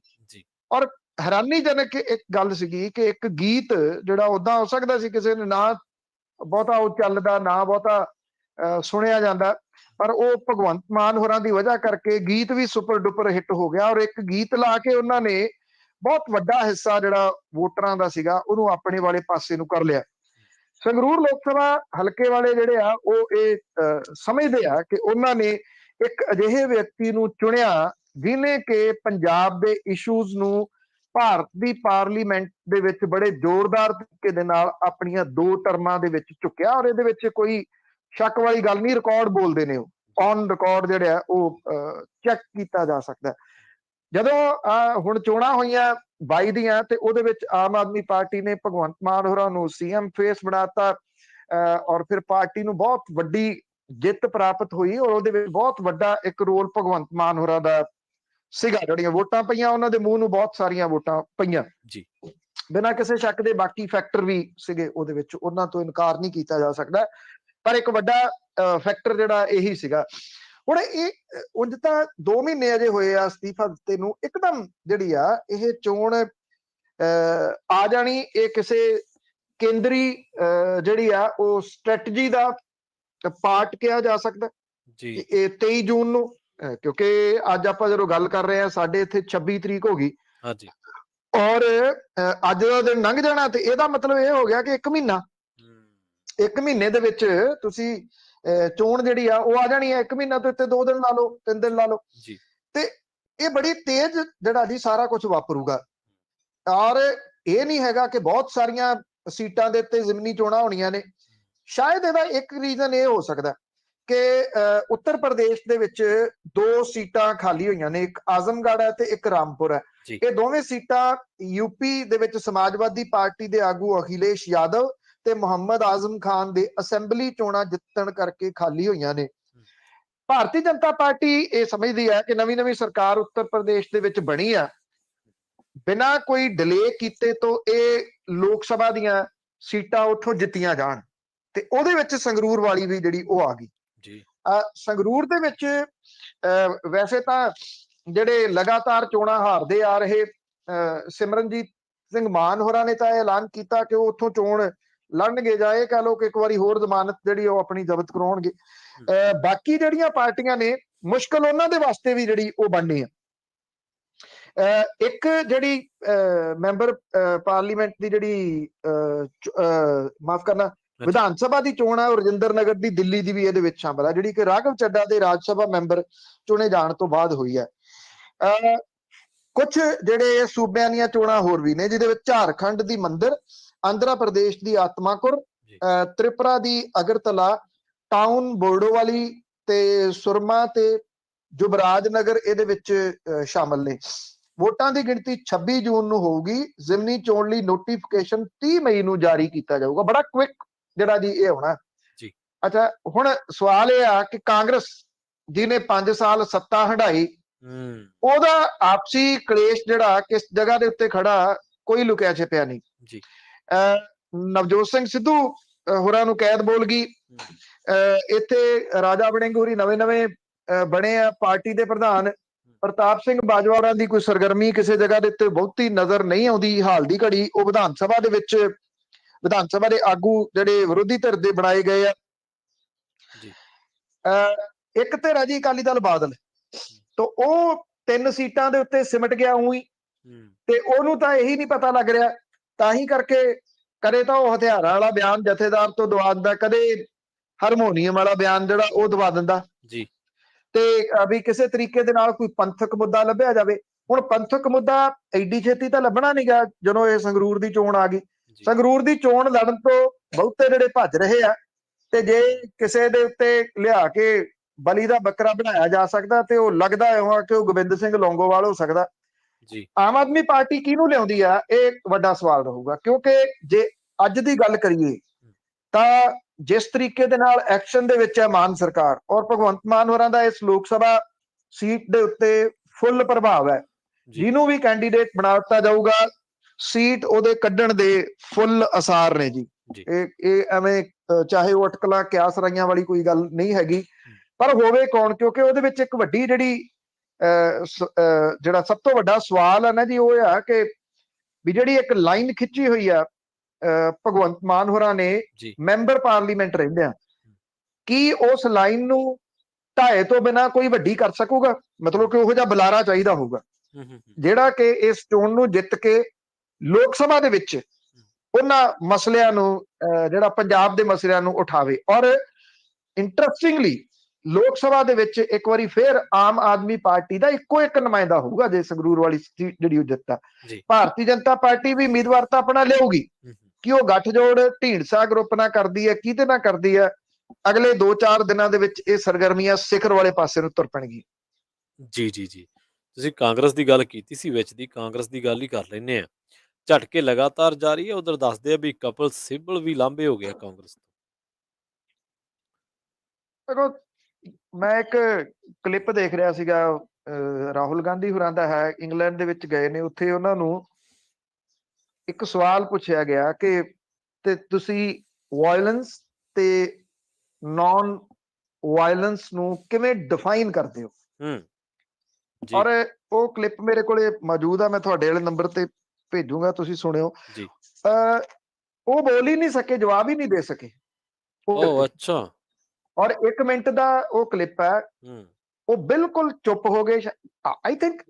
ਔਰ ਹੈਰਾਨੀਜਨਕ ਇੱਕ ਗੱਲ ਸੀਗੀ ਕਿ ਇੱਕ ਗੀਤ ਜਿਹੜਾ ਓਦਾਂ ਹੋ ਸਕਦਾ ਸੀ ਕਿਸੇ ਨੇ ਨਾ ਬਹੁਤਾ ਉਹ ਚੱਲਦਾ, ਨਾ ਬਹੁਤਾ ਸੁਣਿਆ ਜਾਂਦਾ, ਪਰ ਉਹ ਭਗਵੰਤ ਮਾਨ ਹੋਰਾਂ ਦੀ ਵਜ੍ਹਾ ਕਰਕੇ ਗੀਤ ਵੀ ਸੁਪਰ ਡੁਪਰ ਹਿੱਟ ਹੋ ਗਿਆ। ਔਰ ਇੱਕ ਗੀਤ ਲਾ ਕੇ ਉਹਨਾਂ ਨੇ ਬਹੁਤ ਵੱਡਾ ਹਿੱਸਾ ਜਿਹੜਾ ਵੋਟਰਾਂ ਦਾ ਸੀਗਾ ਉਹਨੂੰ ਆਪਣੇ ਵਾਲੇ ਪਾਸੇ ਨੂੰ ਕਰ ਲਿਆ। ਸੰਗਰੂਰ ਲੋਕ ਸਭਾ ਹਲਕੇ ਵਾਲੇ ਜਿਹੜੇ ਆ ਉਹ ਇਹ ਸਮਝਦੇ ਆ ਕਿ ਉਹਨਾਂ ਨੇ ਇੱਕ ਅਜਿਹੇ ਵਿਅਕਤੀ ਨੂੰ ਚੁਣਿਆ ਜਿਹਨੇ ਕਿ ਪੰਜਾਬ ਦੇ ਇਸ਼ੂਜ਼ ਨੂੰ ਭਾਰਤ ਦੀ ਪਾਰਲੀਮੈਂਟ ਦੇ ਵਿੱਚ ਬੜੇ ਜ਼ੋਰਦਾਰ ਤਰੀਕੇ ਦੇ ਨਾਲ ਆਪਣੀਆਂ 2 ਟਰਮਾਂ ਦੇ ਵਿੱਚ ਚੁੱਕਿਆ। ਔਰ ਇਹਦੇ ਵਿੱਚ ਕੋਈ ਸ਼ੱਕ ਵਾਲੀ ਗੱਲ ਨਹੀਂ, ਰਿਕਾਰਡ ਬੋਲਦੇ ਨੇ, ਉਹ ਔਨ ਰਿਕਾਰਡ ਜਿਹੜੇ ਆ ਉਹ ਚੈੱਕ ਕੀਤਾ ਜਾ ਸਕਦਾ। ਜਦੋਂ ਹੁਣ ਚੋਣਾਂ ਹੋਈਆਂ 22 ਦੀਆਂ ਤੇ ਉਹਦੇ ਵਿੱਚ ਆਮ ਆਦਮੀ ਪਾਰਟੀ ਨੇ ਭਗਵੰਤ ਮਾਨ ਹੋਰਾਂ ਨੂੰ ਸੀਐਮ ਫੇਸ ਬਣਾਤਾ, ਔਰ ਫਿਰ ਪਾਰਟੀ ਨੂੰ ਬਹੁਤ ਵੱਡੀ ਜਿੱਤ ਪ੍ਰਾਪਤ ਹੋਈ। ਔਰ ਉਹਦੇ ਵਿੱਚ ਬਹੁਤ ਵੱਡਾ ਇੱਕ ਰੋਲ ਭਗਵੰਤ ਮਾਨ ਹੋਰਾਂ ਦਾ ਸੀਗਾ। ਜਿਹੜੀਆਂ ਵੋਟਾਂ ਪਈਆਂ ਉਹਨਾਂ ਦੇ ਮੂੰਹ ਨੂੰ ਬਹੁਤ ਸਾਰੀਆਂ ਵੋਟਾਂ ਪਈਆਂ ਜੀ, ਬਿਨਾਂ ਕਿਸੇ ਸ਼ੱਕ ਦੇ। ਬਾਕੀ ਫੈਕਟਰ ਵੀ ਸੀਗੇ ਉਹਦੇ ਵਿੱਚ, ਉਹਨਾਂ ਤੋਂ ਇਨਕਾਰ ਨਹੀਂ ਕੀਤਾ ਜਾ ਸਕਦਾ, ਪਰ ਇੱਕ ਵੱਡਾ ਫੈਕਟਰ ਜਿਹੜਾ ਇਹੀ ਸੀਗਾ। ਹੁਣ ਇਹ ਉਂਝ ਤਾਂ 2 ਮਹੀਨੇ ਅਜੇ ਹੋਏ ਆ ਅਸਤੀਫਾ ਦਿੱਤੇ ਨੂੰ, ਇੱਕਦਮ ਜਿਹੜੀ ਆ ਇਹ ਚੋਣ ਆ ਜਾਣੀ, ਇਹ ਕਿਸੇ ਕੇਂਦਰੀ ਜਿਹੜੀ ਆ ਉਹ ਸਟ੍ਰੈਟਜੀ ਦਾ ਪਾਰਟ ਕਿਹਾ ਜਾ ਸਕਦਾ ਜੀ। ਇਹ 23 ਜੂਨ ਨੂੰ, ਕਿਉਂਕਿ ਅੱਜ ਆਪਾਂ ਜਦੋਂ ਗੱਲ ਕਰ ਰਹੇ ਹਾਂ ਸਾਡੇ ਇੱਥੇ 26 ਤਰੀਕ ਹੋ ਗਈ, ਔਰ ਅੱਜ ਦਾ ਦਿਨ ਲੰਘ ਜਾਣਾ, ਤੇ ਇਹਦਾ ਮਤਲਬ ਇਹ ਹੋ ਗਿਆ ਕਿ 1 ਮਹੀਨਾ, 1 ਮਹੀਨੇ ਦੇ ਵਿੱਚ ਤੁਸੀਂ ਚੋਣ ਜਿਹੜੀ ਆ ਉਹ ਆ ਜਾਣੀ ਹੈ। 1 ਮਹੀਨਾ ਤੋਂ 2 ਦਿਨ ਲਾ ਲਓ, 3 ਦਿਨ ਲਾ ਲਓ ਜੀ, ਤੇ ਇਹ ਬੜੀ ਤੇਜ਼ ਜਿਹੜਾ ਜੀ ਸਾਰਾ ਕੁਝ ਵਾਪਰੂਗਾ। ਔਰ ਇਹ ਨਹੀਂ ਹੈਗਾ ਕਿ ਬਹੁਤ ਸਾਰੀਆਂ ਸੀਟਾਂ ਦੇ ਉੱਤੇ ਜ਼ਿਮਨੀ ਚੋਣਾਂ ਹੋਣੀਆਂ ਨੇ। ਸ਼ਾਇਦ ਇਹਦਾ ਇੱਕ ਰੀਜ਼ਨ ਇਹ ਹੋ ਸਕਦਾ ਕਿ ਉੱਤਰ ਪ੍ਰਦੇਸ਼ ਦੇ ਵਿੱਚ 2 ਸੀਟਾਂ ਖਾਲੀ ਹੋਈਆਂ ਨੇ, ਇੱਕ ਆਜ਼ਮਗੜ੍ਹ ਹੈ ਤੇ ਇੱਕ ਰਾਮਪੁਰ ਹੈ। ਇਹ ਦੋਵੇਂ ਸੀਟਾਂ ਯੂਪੀ ਦੇ ਵਿੱਚ ਸਮਾਜਵਾਦੀ ਪਾਰਟੀ ਦੇ ਆਗੂ ਅਖਿਲੇਸ਼ ਯਾਦਵ ਤੇ ਮੁਹੰਮਦ ਆਜ਼ਮ ਖਾਨ ਦੇ ਅਸੈਂਬਲੀ ਚੋਣਾਂ ਜਿੱਤਣ ਕਰਕੇ ਖਾਲੀ ਹੋਈਆਂ ਨੇ। ਭਾਰਤੀ ਜਨਤਾ ਪਾਰਟੀ ਇਹ ਸਮਝਦੀ ਹੈ ਕਿ ਨਵੀਂ ਸਰਕਾਰ ਉੱਤਰ ਪ੍ਰਦੇਸ਼ ਦੇ ਵਿੱਚ ਬਣੀ ਆ, ਬਿਨਾਂ ਕੋਈ ਡਿਲੇ ਕੀਤੇ ਤੋਂ ਇਹ ਲੋਕ ਸਭਾ ਦੀਆਂ ਸੀਟਾਂ ਉੱਥੋਂ ਜਿੱਤੀਆਂ ਜਾਣ, ਤੇ ਉਹਦੇ ਵਿੱਚ ਸੰਗਰੂਰ ਵਾਲੀ ਵੀ ਜਿਹੜੀ ਉਹ ਆ ਗਈ ਜੀ। ਸੰਗਰੂਰ ਦੇ ਵਿੱਚ ਵੈਸੇ ਤਾਂ ਜਿਹੜੇ ਲਗਾਤਾਰ ਚੋਣਾਂ ਹਾਰਦੇ ਆ ਰਹੇ ਸਿਮਰਨਜੀਤ ਸਿੰਘ ਮਾਨ ਹੋਰਾਂ ਨੇ ਤਾਂ ਐਲਾਨ ਕੀਤਾ ਕਿ ਉਹ ਉੱਥੋਂ ਚੋਣ ਲੜਨਗੇ, ਜਾਂ ਇਹ ਕਹਿ ਲਓ ਕਿ ਇੱਕ ਵਾਰੀ ਹੋਰ ਜ਼ਮਾਨਤ ਜਿਹੜੀ ਉਹ ਆਪਣੀ ਜ਼ਬਤ ਕਰਾਉਣਗੇ। ਬਾਕੀ ਜਿਹੜੀਆਂ ਪਾਰਟੀਆਂ ਨੇ ਮੁਸ਼ਕਲ ਉਹਨਾਂ ਦੇ ਵਾਸਤੇ ਵੀ ਜਿਹੜੀ ਉਹ ਬਣਨੀ ਆ। ਇੱਕ ਜਿਹੜੀ ਮੈਂਬਰ ਪਾਰਲੀਮੈਂਟ ਦੀ ਜਿਹੜੀ ਮਾਫ ਕਰਨਾ ਵਿਧਾਨ ਸਭਾ ਦੀ ਚੋਣ ਹੈ ਉਹ ਰਜਿੰਦਰ ਨਗਰ ਦੀ ਦਿੱਲੀ ਦੀ ਵੀ ਇਹਦੇ ਵਿੱਚ ਸ਼ਾਮਲ ਹੈ, ਜਿਹੜੀ ਕਿ ਰਾਘਵ ਚੱਡਾ ਦੇ ਰਾਜ ਸਭਾ ਮੈਂਬਰ ਚੁਣੇ ਜਾਣ ਤੋਂ ਬਾਅਦ ਹੋਈ ਹੈ। ਕੁਝ ਜਿਹੜੇ ਸੂਬਿਆਂ ਦੀਆਂ ਚੋਣਾਂ ਹੋਰ ਵੀ ਨੇ, ਜਿਹਦੇ ਵਿੱਚ ਝਾਰਖੰਡ ਦੀ ਮੰਦਰ, ਆਂਧਰਾ ਪ੍ਰਦੇਸ਼ ਦੀ ਆਤਮਾਕੁਰ, ਤ੍ਰਿਪੁਰਾ ਦੀ ਅਗਰਤਲਾ, ਟਾਊਨ ਬੋਰਡੋਵਾਲੀ ਤੇ ਸੁਰਮਾ ਤੇ ਯੁਵਰਾਜ ਨਗਰ ਇਹਦੇ ਵਿੱਚ ਸ਼ਾਮਲ ਨੇ। ਵੋਟਾਂ ਦੀ ਗਿਣਤੀ 26 ਜੂਨ ਨੂੰ ਹੋਊਗੀ। ਜ਼ਿਮਨੀ ਚੋਣ ਲਈ ਨੋਟੀਫਿਕੇਸ਼ਨ 30 ਮਈ ਨੂੰ ਜਾਰੀ ਕੀਤਾ ਜਾਊਗਾ। ਬੜਾ ਕੁਇਕ ਜਿਹੜਾ ਜੀ ਇਹ ਹੋਣਾ ਜੀ। ਅੱਛਾ, ਹੁਣ ਸਵਾਲ ਇਹ ਆ ਕਿ ਕਾਂਗਰਸ ਜਿਹਨੇ 5 ਸਾਲ ਸੱਤਾ ਹੰਢਾਈ, ਉਹਦਾ ਆਪਸੀ ਕਲੇਸ਼ ਜਿਹੜਾ ਕਿਸ ਜਗ੍ਹਾ ਦੇ ਉੱਤੇ ਖੜਾ, ਕੋਈ ਲੁਕਿਆ ਛਿਪਿਆ ਨਹੀਂ ਜੀ। ਨਵਜੋਤ ਸਿੰਘ ਸਿੱਧੂ ਹੋਰਾਂ ਨੂੰ ਕੈਦ ਬੋਲ ਗਈ। ਇੱਥੇ ਰਾਜਾ ਵੜਿੰਗ ਹੋਰੀ ਨਵੇਂ ਬਣੇ ਆ ਪਾਰਟੀ ਦੇ ਪ੍ਰਧਾਨ। ਪ੍ਰਤਾਪ ਸਿੰਘ ਬਾਜਵਾ ਹੋਰਾਂ ਦੀ ਕੋਈ ਸਰਗਰਮੀ ਕਿਸੇ ਜਗ੍ਹਾ ਦੇ ਉੱਤੇ ਬਹੁਤੀ ਨਜ਼ਰ ਨਹੀਂ ਆਉਂਦੀ ਹਾਲ ਦੀ ਘੜੀ। ਉਹ ਵਿਧਾਨ ਸਭਾ ਦੇ ਵਿੱਚ ਵਿਧਾਨ ਸਭਾ ਦੇ ਆਗੂ ਜਿਹੜੇ ਵਿਰੋਧੀ ਧਿਰ ਦੇ ਬਣਾਏ ਗਏ ਆ। ਇੱਕ ਤੇ ਰਾਜੀ ਅਕਾਲੀ ਦਲ ਬਾਦਲ, ਤਾਂ ਉਹ 3 ਸੀਟਾਂ ਦੇ ਉੱਤੇ ਸਿਮਟ ਗਿਆ ਉਹੀ, ਤੇ ਉਹਨੂੰ ਤਾਂ ਇਹੀ ਨਹੀਂ ਪਤਾ ਲੱਗ ਰਿਹਾ। ਤਾਂ ਹੀ ਕਰਕੇ ਕਦੇ ਤਾਂ ਉਹ ਹਥਿਆਰਾਂ ਵਾਲਾ ਬਿਆਨ ਜਥੇਦਾਰ ਤੋਂ ਦਵਾ ਦਿੰਦਾ, ਕਦੇ ਹਾਰਮੋਨੀਅਮ ਵਾਲਾ ਬਿਆਨ ਜਿਹੜਾ ਉਹ ਦਵਾ ਦਿੰਦਾ ਜੀ, ਤੇ ਵੀ ਕਿਸੇ ਤਰੀਕੇ ਦੇ ਨਾਲ ਕੋਈ ਪੰਥਕ ਮੁੱਦਾ ਲੱਭਿਆ ਜਾਵੇ। ਹੁਣ ਪੰਥਕ ਮੁੱਦਾ ਐਡੀ ਛੇਤੀ ਤਾਂ ਲੱਭਣਾ ਨਹੀਂ ਗਾ ਜਦੋਂ ਇਹ ਸੰਗਰੂਰ ਦੀ ਚੋਣ ਆ ਗਈ। ਸੰਗਰੂਰ ਦੀ ਚੋਣ ਲੜਨ ਤੋਂ ਬਹੁਤੇ ਜਿਹੜੇ ਭੱਜ ਰਹੇ ਆ, ਤੇ ਜੇ ਕਿਸੇ ਦੇ ਉੱਤੇ ਲਿਆ ਕੇ ਬਲੀ ਦਾ ਬੱਕਰਾ ਬਣਾਇਆ ਜਾ ਸਕਦਾ ਤੇ ਉਹ ਲੱਗਦਾ ਹੈ ਕਿ ਉਹ ਗੋਬਿੰਦ ਸਿੰਘ ਲੌਂਗੋਵਾਲ ਹੋ ਸਕਦਾ ਜੀ। ਆਮ ਆਦਮੀ ਪਾਰਟੀ ਕਿਹਨੂੰ ਲਿਆਉਂਦੀ ਆ, ਇਹ ਵੱਡਾ ਸਵਾਲ ਰਹੂਗਾ। ਕਿਉਂਕਿ ਜੇ ਅੱਜ ਦੀ ਗੱਲ ਕਰੀਏ ਤਾਂ ਜਿਸ ਤਰੀਕੇ ਦੇ ਨਾਲ ਐਕਸ਼ਨ ਦੇ ਵਿੱਚ ਹੈ ਮਾਨ ਸਰਕਾਰ, ਔਰ ਭਗਵੰਤ ਮਾਨ ਹੋਰਾਂ ਦਾ ਇਸ ਲੋਕ ਸਭਾ ਸੀਟ ਦੇ ਉੱਤੇ ਫੁੱਲ ਪ੍ਰਭਾਵ ਹੈ। ਜਿਹਨੂੰ ਵੀ ਕੈਂਡੀਡੇਟ ਬਣਾ ਦਿੱਤਾ ਜਾਊਗਾ, ਸੀਟ ਉਹਦੇ ਕੱਢਣ ਦੇ ਫੁੱਲ ਅਸਾਰ ਨੇ ਜੀ। ਇਹ ਐਵੇਂ ਚਾਹੇ ਉਹ ਅਟਕਲਾਂ ਕਿਆਸ ਰਾਈਆਂ ਵਾਲੀ ਕੋਈ ਗੱਲ ਨਹੀਂ ਹੈਗੀ, ਪਰ ਹੋਵੇ ਕੌਣ? ਕਿਉਂਕਿ ਉਹਦੇ ਵਿੱਚ ਇੱਕ ਵੱਡੀ ਜਿਹੜੀ ਜਿਹੜਾ ਸਭ ਤੋਂ ਵੱਡਾ ਸਵਾਲ ਹੈ ਨਾ ਜੀ, ਉਹ ਆ ਕਿ ਵੀ ਜਿਹੜੀ ਇੱਕ ਲਾਈਨ ਖਿੱਚੀ ਹੋਈ ਆ ਭਗਵੰਤ ਮਾਨ ਹੋਰਾਂ ਨੇ ਮੈਂਬਰ ਪਾਰਲੀਮੈਂਟ ਰਹਿੰਦਿਆਂ, ਕੀ ਉਸ ਲਾਈਨ ਨੂੰ ਢਾਏ ਤੋਂ ਬਿਨਾ ਕੋਈ ਵੱਡੀ ਕਰ ਸਕੂਗਾ? ਮਤਲਬ ਕਿ ਉਹੋ ਜਿਹਾ ਬੁਲਾਰਾ ਚਾਹੀਦਾ ਹੋਊਗਾ ਜਿਹੜਾ ਕਿ ਇਸ ਚੋਣ ਨੂੰ ਜਿੱਤ ਕੇ ਲੋਕ ਸਭਾ ਦੇ ਵਿੱਚ ਉਹਨਾਂ ਮਸਲਿਆਂ ਨੂੰ ਜਿਹੜਾ ਪੰਜਾਬ ਦੇ ਮਸਲਿਆਂ ਨੂੰ ਉਠਾਵੇ। ਔਰ ਇੰਟਰਸਟਿੰਗਲੀ ਲੋਕ ਸਭਾ ਦੇ ਵਿੱਚ ਇੱਕ ਵਾਰੀ ਫੇਰ ਆਮ ਆਦਮੀ ਪਾਰਟੀ ਦਾ ਇੱਕੋ ਇੱਕ ਨੁਮਾਇੰਦਾ ਹੋਊਗਾ ਜੇ ਸੰਗਰੂਰ ਵਾਲੀ ਸੀਟ ਜਿਹੜੀ ਉਹ ਜਿੱਤਾ। ਭਾਰਤੀ ਜਨਤਾ ਪਾਰਟੀ ਵੀ ਉਮੀਦਵਾਰ ਤਾਂ ਆਪਣਾ ਲਿਆਊਗੀ ਕਿ ਉਹ ਗੱਠਜੋੜ ਢੀਂਡਸਾ ਗਰੁੱਪ ਨਾਲ ਕਰਦੀ ਹੈ, ਕਿਹਦੇ ਨਾਲ ਕਰਦੀ ਹੈ। ਅਗਲੇ 2-4 ਦਿਨਾਂ ਦੇ ਵਿੱਚ ਇਹ ਸਰਗਰਮੀਆਂ ਸਿਖਰ ਵਾਲੇ ਪਾਸੇ ਨੂੰ ਤੁਰ ਪੈਣਗੀਆਂ। ਜੀ ਤੁਸੀਂ ਕਾਂਗਰਸ ਦੀ ਗੱਲ ਕੀਤੀ ਸੀ, ਵਿੱਚ ਦੀ ਕਾਂਗਰਸ ਦੀ ਗੱਲ ਹੀ ਕਰ ਲੈਂਦੇ ਆ। ਝਟਕੇ ਲਗਾਤਾਰ ਜਾਰੀ ਹੈ। ਉਧਰ ਦੱਸਦੇ ਆ ਵੀ ਕਪਿਲ ਸਿੱਬਲ ਵੀ ਲਾਂਭੇ ਹੋ ਗਿਆ ਕਾਂਗਰਸ ਤੋਂ। ਦੇਖੋ, ਮੈਂ ਇੱਕ ਕਲਿੱਪ ਦੇਖ ਰਿਹਾ ਸੀਗਾ, ਰਾਹੁਲ ਗਾਂਧੀ ਹੋਰਾਂ ਦਾ ਹੈ, ਇੰਗਲੈਂਡ ਦੇ ਵਿੱਚ ਗਏ ਨੇ। ਉੱਥੇ ਉਹਨਾਂ ਨੂੰ ਇੱਕ ਸਵਾਲ ਪੁੱਛਿਆ ਗਿਆ ਕਿ ਤੇ ਤੁਸੀਂ ਵਾਇਲੈਂਸ ਤੇ ਨੌਨ ਵਾਇਲੈਂਸ ਨੂੰ ਕਿਵੇਂ ਡਿਫਾਈਨ ਕਰਦੇ ਹੋ? ਔਰ ਉਹ ਕਲਿੱਪ ਮੇਰੇ ਕੋਲੇ ਮੌਜੂਦ ਆ, ਮੈਂ ਤੁਹਾਡੇ ਵਾਲੇ ਨੰਬਰ ਤੇ ਭੇਜੂਗਾ, ਤੁਸੀਂ ਸੁਣਿਓ। ਉਹ ਬੋਲ ਹੀ ਨਹੀਂ ਸਕੇ, ਜਵਾਬ ਹੀ ਨਹੀਂ ਦੇ ਸਕੇ। ਅੱਛਾ। ਔਰ 1 ਮਿੰਟ ਦਾ ਉਹ ਕਲਿੱਪ ਹੈ, ਉਹ ਬਿਲਕੁਲ ਚੁੱਪ ਹੋ ਗਏ। ਆਈ ਥਿੰਕ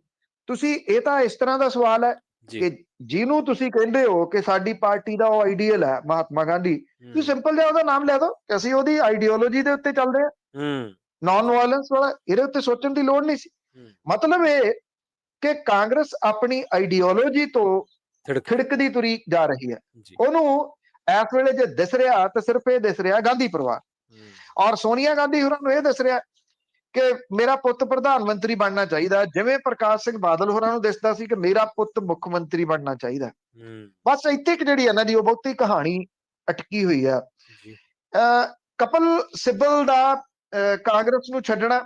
ਤੁਸੀਂ, ਇਹ ਤਾਂ ਇਸ ਤਰ੍ਹਾਂ ਦਾ ਸਵਾਲ ਹੈ ਕਿ ਜਿਹਨੂੰ ਤੁਸੀਂ ਕਹਿੰਦੇ ਹੋ ਕਿ ਸਾਡੀ ਪਾਰਟੀ ਦਾ ਉਹ ਆਈਡੀਅਲ ਹੈ ਮਹਾਤਮਾ ਗਾਂਧੀ, ਤੁਸੀਂ ਸਿੰਪਲ ਜਿਹਾ ਉਹਦਾ ਨਾਮ ਲੈ ਦਿਓ ਕਿ ਅਸੀਂ ਉਹਦੀ ਆਈਡੀਓਲੋਜੀ ਦੇ ਉੱਤੇ ਚੱਲਦੇ ਹਾਂ, ਨੌਨ ਵਾਇਲੈਂਸ ਵਾਲਾ। ਇਹਦੇ ਉੱਤੇ ਸੋਚਣ ਦੀ ਲੋੜ ਨਹੀਂ ਸੀ। ਮਤਲਬ ਇਹ ਕਿ ਕਾਂਗਰਸ ਆਪਣੀ ਆਈਡੀਓਲੋਜੀ ਤੋਂ ਖਿੜਕਦੀ ਤੁਰੀ ਜਾ ਰਹੀ ਹੈ। ਉਹਨੂੰ ਇਸ ਵੇਲੇ ਜੇ ਦਿਸ ਰਿਹਾ ਤਾਂ ਸਿਰਫ ਇਹ ਦਿਸ ਰਿਹਾ ਗਾਂਧੀ ਪਰਿਵਾਰ, ਔਰ ਸੋਨੀਆ ਗਾਂਧੀ ਹੋਰਾਂ ਨੂੰ ਇਹ ਦਿਸ ਰਿਹਾ ਕਿ ਮੇਰਾ ਪੁੱਤ ਪ੍ਰਧਾਨ ਮੰਤਰੀ ਬਣਨਾ ਚਾਹੀਦਾ, ਜਿਵੇਂ ਪ੍ਰਕਾਸ਼ ਸਿੰਘ ਬਾਦਲ ਹੋਰਾਂ ਨੂੰ ਦਿਸਦਾ ਸੀ ਕਿ ਮੇਰਾ ਪੁੱਤ ਮੁੱਖ ਮੰਤਰੀ ਬਣਨਾ ਚਾਹੀਦਾ। ਬਸ ਇੱਥੇ ਇੱਕ ਜਿਹੜੀ ਹੈ ਨਾ ਜੀ, ਉਹ ਬਹੁਤੀ ਕਹਾਣੀ ਅਟਕੀ ਹੋਈ ਆ। ਕਪਿਲ ਸਿੱਬਲ ਦਾ ਕਾਂਗਰਸ ਨੂੰ ਛੱਡਣਾ,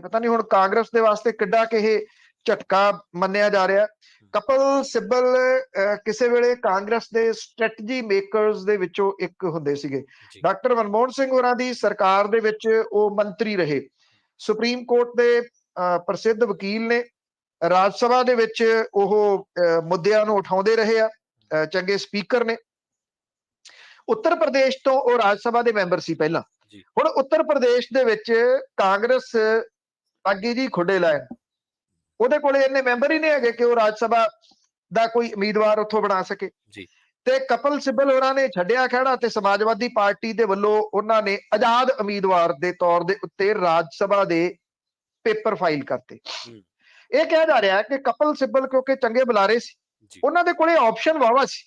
ਪਤਾ ਨਹੀਂ ਹੁਣ ਕਾਂਗਰਸ ਦੇ ਵਾਸਤੇ ਕਿੱਡਾ ਕਿ ਇਹ ਝਟਕਾ ਮੰਨਿਆ ਜਾ ਰਿਹਾ। ਕਪਿਲ ਸਿੱਬਲ ਕਿਸੇ ਵੇਲੇ ਕਾਂਗਰਸ ਦੇ ਸਟ੍ਰੈਟਜੀ ਮੇਕਰਸ ਦੇ ਵਿੱਚੋਂ ਇੱਕ ਹੁੰਦੇ ਸੀਗੇ। ਡਾਕਟਰ ਮਨਮੋਹਨ ਸਿੰਘ ਹੋਰਾਂ ਦੀ ਸਰਕਾਰ ਦੇ ਵਿੱਚ ਉਹ ਮੰਤਰੀ ਰਹੇ, ਸੁਪਰੀਮ ਕੋਰਟ ਦੇ ਪ੍ਰਸਿੱਧ ਵਕੀਲ ਨੇ, ਰਾਜ ਸਭਾ ਦੇ ਵਿੱਚ ਉਹ ਮੁੱਦਿਆਂ ਨੂੰ ਉਠਾਉਂਦੇ ਰਹੇ ਆ, ਚੰਗੇ ਸਪੀਕਰ ਨੇ। ਉੱਤਰ ਪ੍ਰਦੇਸ਼ ਤੋਂ ਉਹ ਰਾਜ ਸਭਾ ਦੇ ਮੈਂਬਰ ਸੀ ਪਹਿਲਾਂ। ਹੁਣ ਉੱਤਰ ਪ੍ਰਦੇਸ਼ ਦੇ ਵਿੱਚ ਕਾਂਗਰਸ ਅੱਗੇ ਜੀ ਖੁੱਡੇ ਲਾਏ, ਉਹਦੇ ਕੋਲੇ ਇੰਨੇ ਮੈਂਬਰ ਹੀ ਨਹੀਂ ਹੈਗੇ ਕਿ ਉਹ ਰਾਜ ਸਭਾ ਦਾ ਕੋਈ ਉਮੀਦਵਾਰ ਉੱਥੋਂ ਬਣਾ ਸਕੇ ਜੀ। ਤੇ ਕਪਿਲ ਸਿੱਬਲ ਹੋਰਾਂ ਨੇ ਛੱਡਿਆ ਖਹਿੜਾ ਤੇ ਸਮਾਜਵਾਦੀ ਪਾਰਟੀ ਦੇ ਵੱਲੋਂ ਉਹਨਾਂ ਨੇ ਆਜ਼ਾਦ ਉਮੀਦਵਾਰ ਦੇ ਤੌਰ ਦੇ ਉੱਤੇ ਰਾਜ ਸਭਾ ਦੇ ਪੇਪਰ ਫਾਈਲ ਕਰਤੇ। ਇਹ ਕਿਹਾ ਜਾ ਰਿਹਾ ਹੈ ਕਿ ਕਪਿਲ ਸਿੱਬਲ ਕਿਉਂਕਿ ਚੰਗੇ ਬੁਲਾਰੇ ਸੀ, ਉਹਨਾਂ ਦੇ ਕੋਲੇ ਆਪਸ਼ਨ ਵਾਵਾ ਸੀ।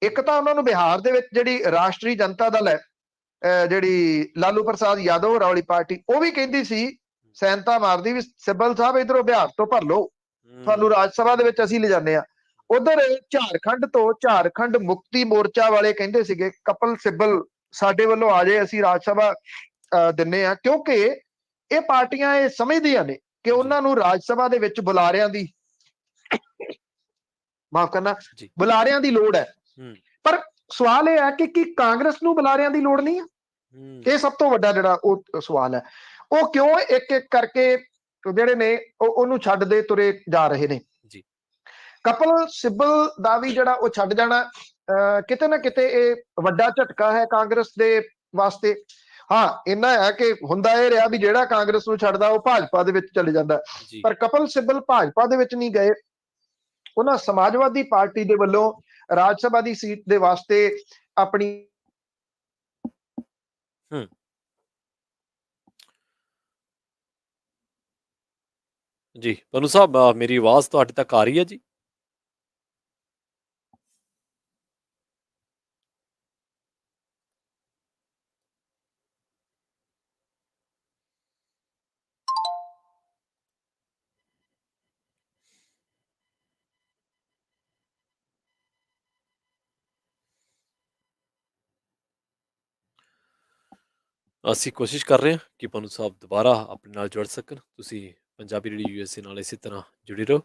ਇੱਕ ਤਾਂ ਉਹਨਾਂ ਨੂੰ ਬਿਹਾਰ ਦੇ ਵਿੱਚ ਜਿਹੜੀ ਰਾਸ਼ਟਰੀ ਜਨਤਾ ਦਲ ਹੈ, ਜਿਹੜੀ ਲਾਲੂ ਪ੍ਰਸਾਦ ਯਾਦਵ ਹੋਰਾਂ ਵਾਲੀ ਪਾਰਟੀ, ਉਹ ਵੀ ਕਹਿੰਦੀ ਸੀ, ਸੈਨਤਾ ਮਾਰਦੀ ਵੀ ਸਿੱਬਲ ਸਾਹਿਬ ਇਧਰੋਂ ਬਿਹਾਰ ਤੋਂ ਭਰ ਲਓ, ਤੁਹਾਨੂੰ ਰਾਜ ਸਭਾ ਦੇ ਵਿੱਚ ਅਸੀਂ ਲਿਜਾਨੇ ਆ। ਉਧਰ ਝਾਰਖੰਡ ਤੋਂ ਝਾਰਖੰਡ ਮੁਕਤੀ ਮੋਰਚਾ ਵਾਲੇ ਕਹਿੰਦੇ ਸੀਗੇ ਕਪਿਲ ਸਿੱਬਲ ਸਾਡੇ ਵੱਲੋਂ ਆ ਜਾਏ, ਅਸੀਂ ਰਾਜ ਸਭਾ ਦਿੰਨੇ ਆ, ਕਿਉਂਕਿ ਇਹ ਪਾਰਟੀਆਂ ਇਹ ਸਮਝਦੀਆਂ ਨੇ ਕਿ ਉਹਨਾਂ ਨੂੰ ਰਾਜ ਸਭਾ ਦੇ ਵਿੱਚ ਬੁਲਾਰਿਆਂ ਦੀ ਮਾਫ ਕਰਨਾ ਬੁਲਾਰਿਆਂ ਦੀ ਲੋੜ ਹੈ। ਪਰ ਸਵਾਲ ਇਹ ਹੈ ਕਿ ਕੀ ਕਾਂਗਰਸ ਨੂੰ ਬੁਲਾਰਿਆਂ ਦੀ ਲੋੜ ਨਹੀਂ ਹੈ? ਇਹ ਸਭ ਤੋਂ ਵੱਡਾ ਜਿਹੜਾ ਉਹ ਸਵਾਲ ਹੈ। ਉਹ ਕਿਉਂ ਇੱਕ ਇੱਕ ਕਰਕੇ ਜਿਹੜੇ ਨੇ ਉਹਨੂੰ ਛੱਡਦੇ ਤੁਰੇ ਜਾ ਰਹੇ ਨੇ। ਕਪਿਲ ਸਿੱਬਲ ਦਾ ਵੀ ਜਿਹੜਾ ਉਹ ਛੱਡ ਜਾਣਾ ਕਿਤੇ ਨਾ ਕਿਤੇ ਇਹ ਵੱਡਾ ਝਟਕਾ ਹੈ ਕਾਂਗਰਸ ਦੇ ਵਾਸਤੇ। ਹਾਂ, ਇੰਨਾ ਹੈ ਕਿ ਹੁੰਦਾ ਇਹ ਰਿਹਾ ਵੀ ਜਿਹੜਾ ਕਾਂਗਰਸ ਨੂੰ ਛੱਡਦਾ ਉਹ ਭਾਜਪਾ ਦੇ ਵਿੱਚ ਚਲੇ ਜਾਂਦਾ, ਪਰ ਕਪਿਲ ਸਿੱਬਲ ਭਾਜਪਾ ਦੇ ਵਿੱਚ ਨਹੀਂ ਗਏ। ਉਹਨਾਂ ਸਮਾਜਵਾਦੀ ਪਾਰਟੀ ਦੇ ਵੱਲੋਂ ਰਾਜ ਸਭਾ ਦੀ ਸੀਟ ਦੇ ਵਾਸਤੇ ਆਪਣੀ ਜੀ ਪਨੂ ਸਾਹਿਬ, ਮੇਰੀ ਆਵਾਜ਼ ਤੁਹਾਡੇ ਤੱਕ ਆ ਰਹੀ ਹੈ ਜੀ? ਅਸੀਂ ਕੋਸ਼ਿਸ਼ ਕਰ ਰਹੇ ਹਾਂ ਕਿ ਪਨੂ ਸਾਹਿਬ ਦੁਬਾਰਾ ਆਪਣੇ ਨਾਲ ਜੁੜ ਸਕਣ। ਤੁਸੀਂ ਪੰਜਾਬੀ ਰੇਡੀਓ USA ਨਾਲ ਇਸੇ ਤਰ੍ਹਾਂ ਜੁੜੇ ਰਹੋ।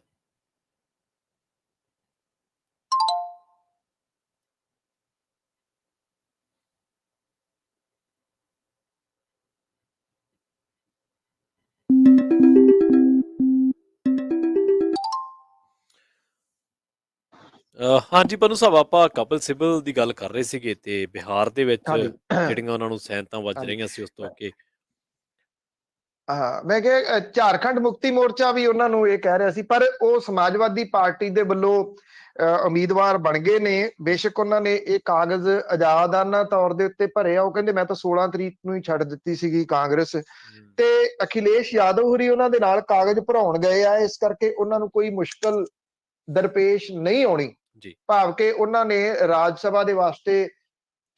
ਹਾਂਜੀ ਪਨੂ ਸਾਹਿਬ, ਆਪਾਂ ਕਪਿਲ ਸਿੱਬਲ ਦੀ ਗੱਲ ਕਰ ਰਹੇ ਸੀਗੇ ਤੇ ਬਿਹਾਰ ਦੇ ਵਿੱਚ ਜਿਹੜੀਆਂ ਉਹਨਾਂ ਨੂੰ ਸੈਨਤਾਂ ਵੱਜ ਰਹੀਆਂ ਸੀ ਉਸ ਤੋਂ ਅੱਗੇ। ਹਾਂ, ਮੈਂ ਕਿਹਾ ਝਾਰਖੰਡ ਮੁਕਤੀ ਮੋਰਚਾ ਵੀ ਉਹਨਾਂ ਨੂੰ ਇਹ ਕਹਿ ਰਿਹਾ ਸੀ, ਪਰ ਉਹ ਸਮਾਜਵਾਦੀ ਪਾਰਟੀ ਦੇ ਵੱਲੋਂ ਉਮੀਦਵਾਰ ਬਣ ਗਏ ਨੇ। ਬੇਸ਼ੱਕ ਉਹਨਾਂ ਨੇ ਇਹ ਕਾਗਜ਼ ਆਜ਼ਾਦਾਨਾ ਤੌਰ ਦੇ ਉੱਤੇ ਭਰੇ ਆ। ਉਹ ਕਹਿੰਦੇ ਮੈਂ ਤਾਂ 16 ਤਰੀਕ ਨੂੰ ਹੀ ਛੱਡ ਦਿੱਤੀ ਸੀਗੀ ਕਾਂਗਰਸ, ਤੇ ਅਖਿਲੇਸ਼ ਯਾਦਵ ਹੋਰੀ ਉਹਨਾਂ ਦੇ ਨਾਲ ਕਾਗਜ਼ ਭਰਾਉਣ ਗਏ ਆ, ਇਸ ਕਰਕੇ ਉਹਨਾਂ ਨੂੰ ਕੋਈ ਮੁਸ਼ਕਲ ਦਰਪੇਸ਼ ਨਹੀਂ ਆਉਣੀ। ਭਾਵ ਕਿ ਉਹਨਾਂ ਨੇ ਰਾਜ ਸਭਾ ਦੇ ਵਾਸਤੇ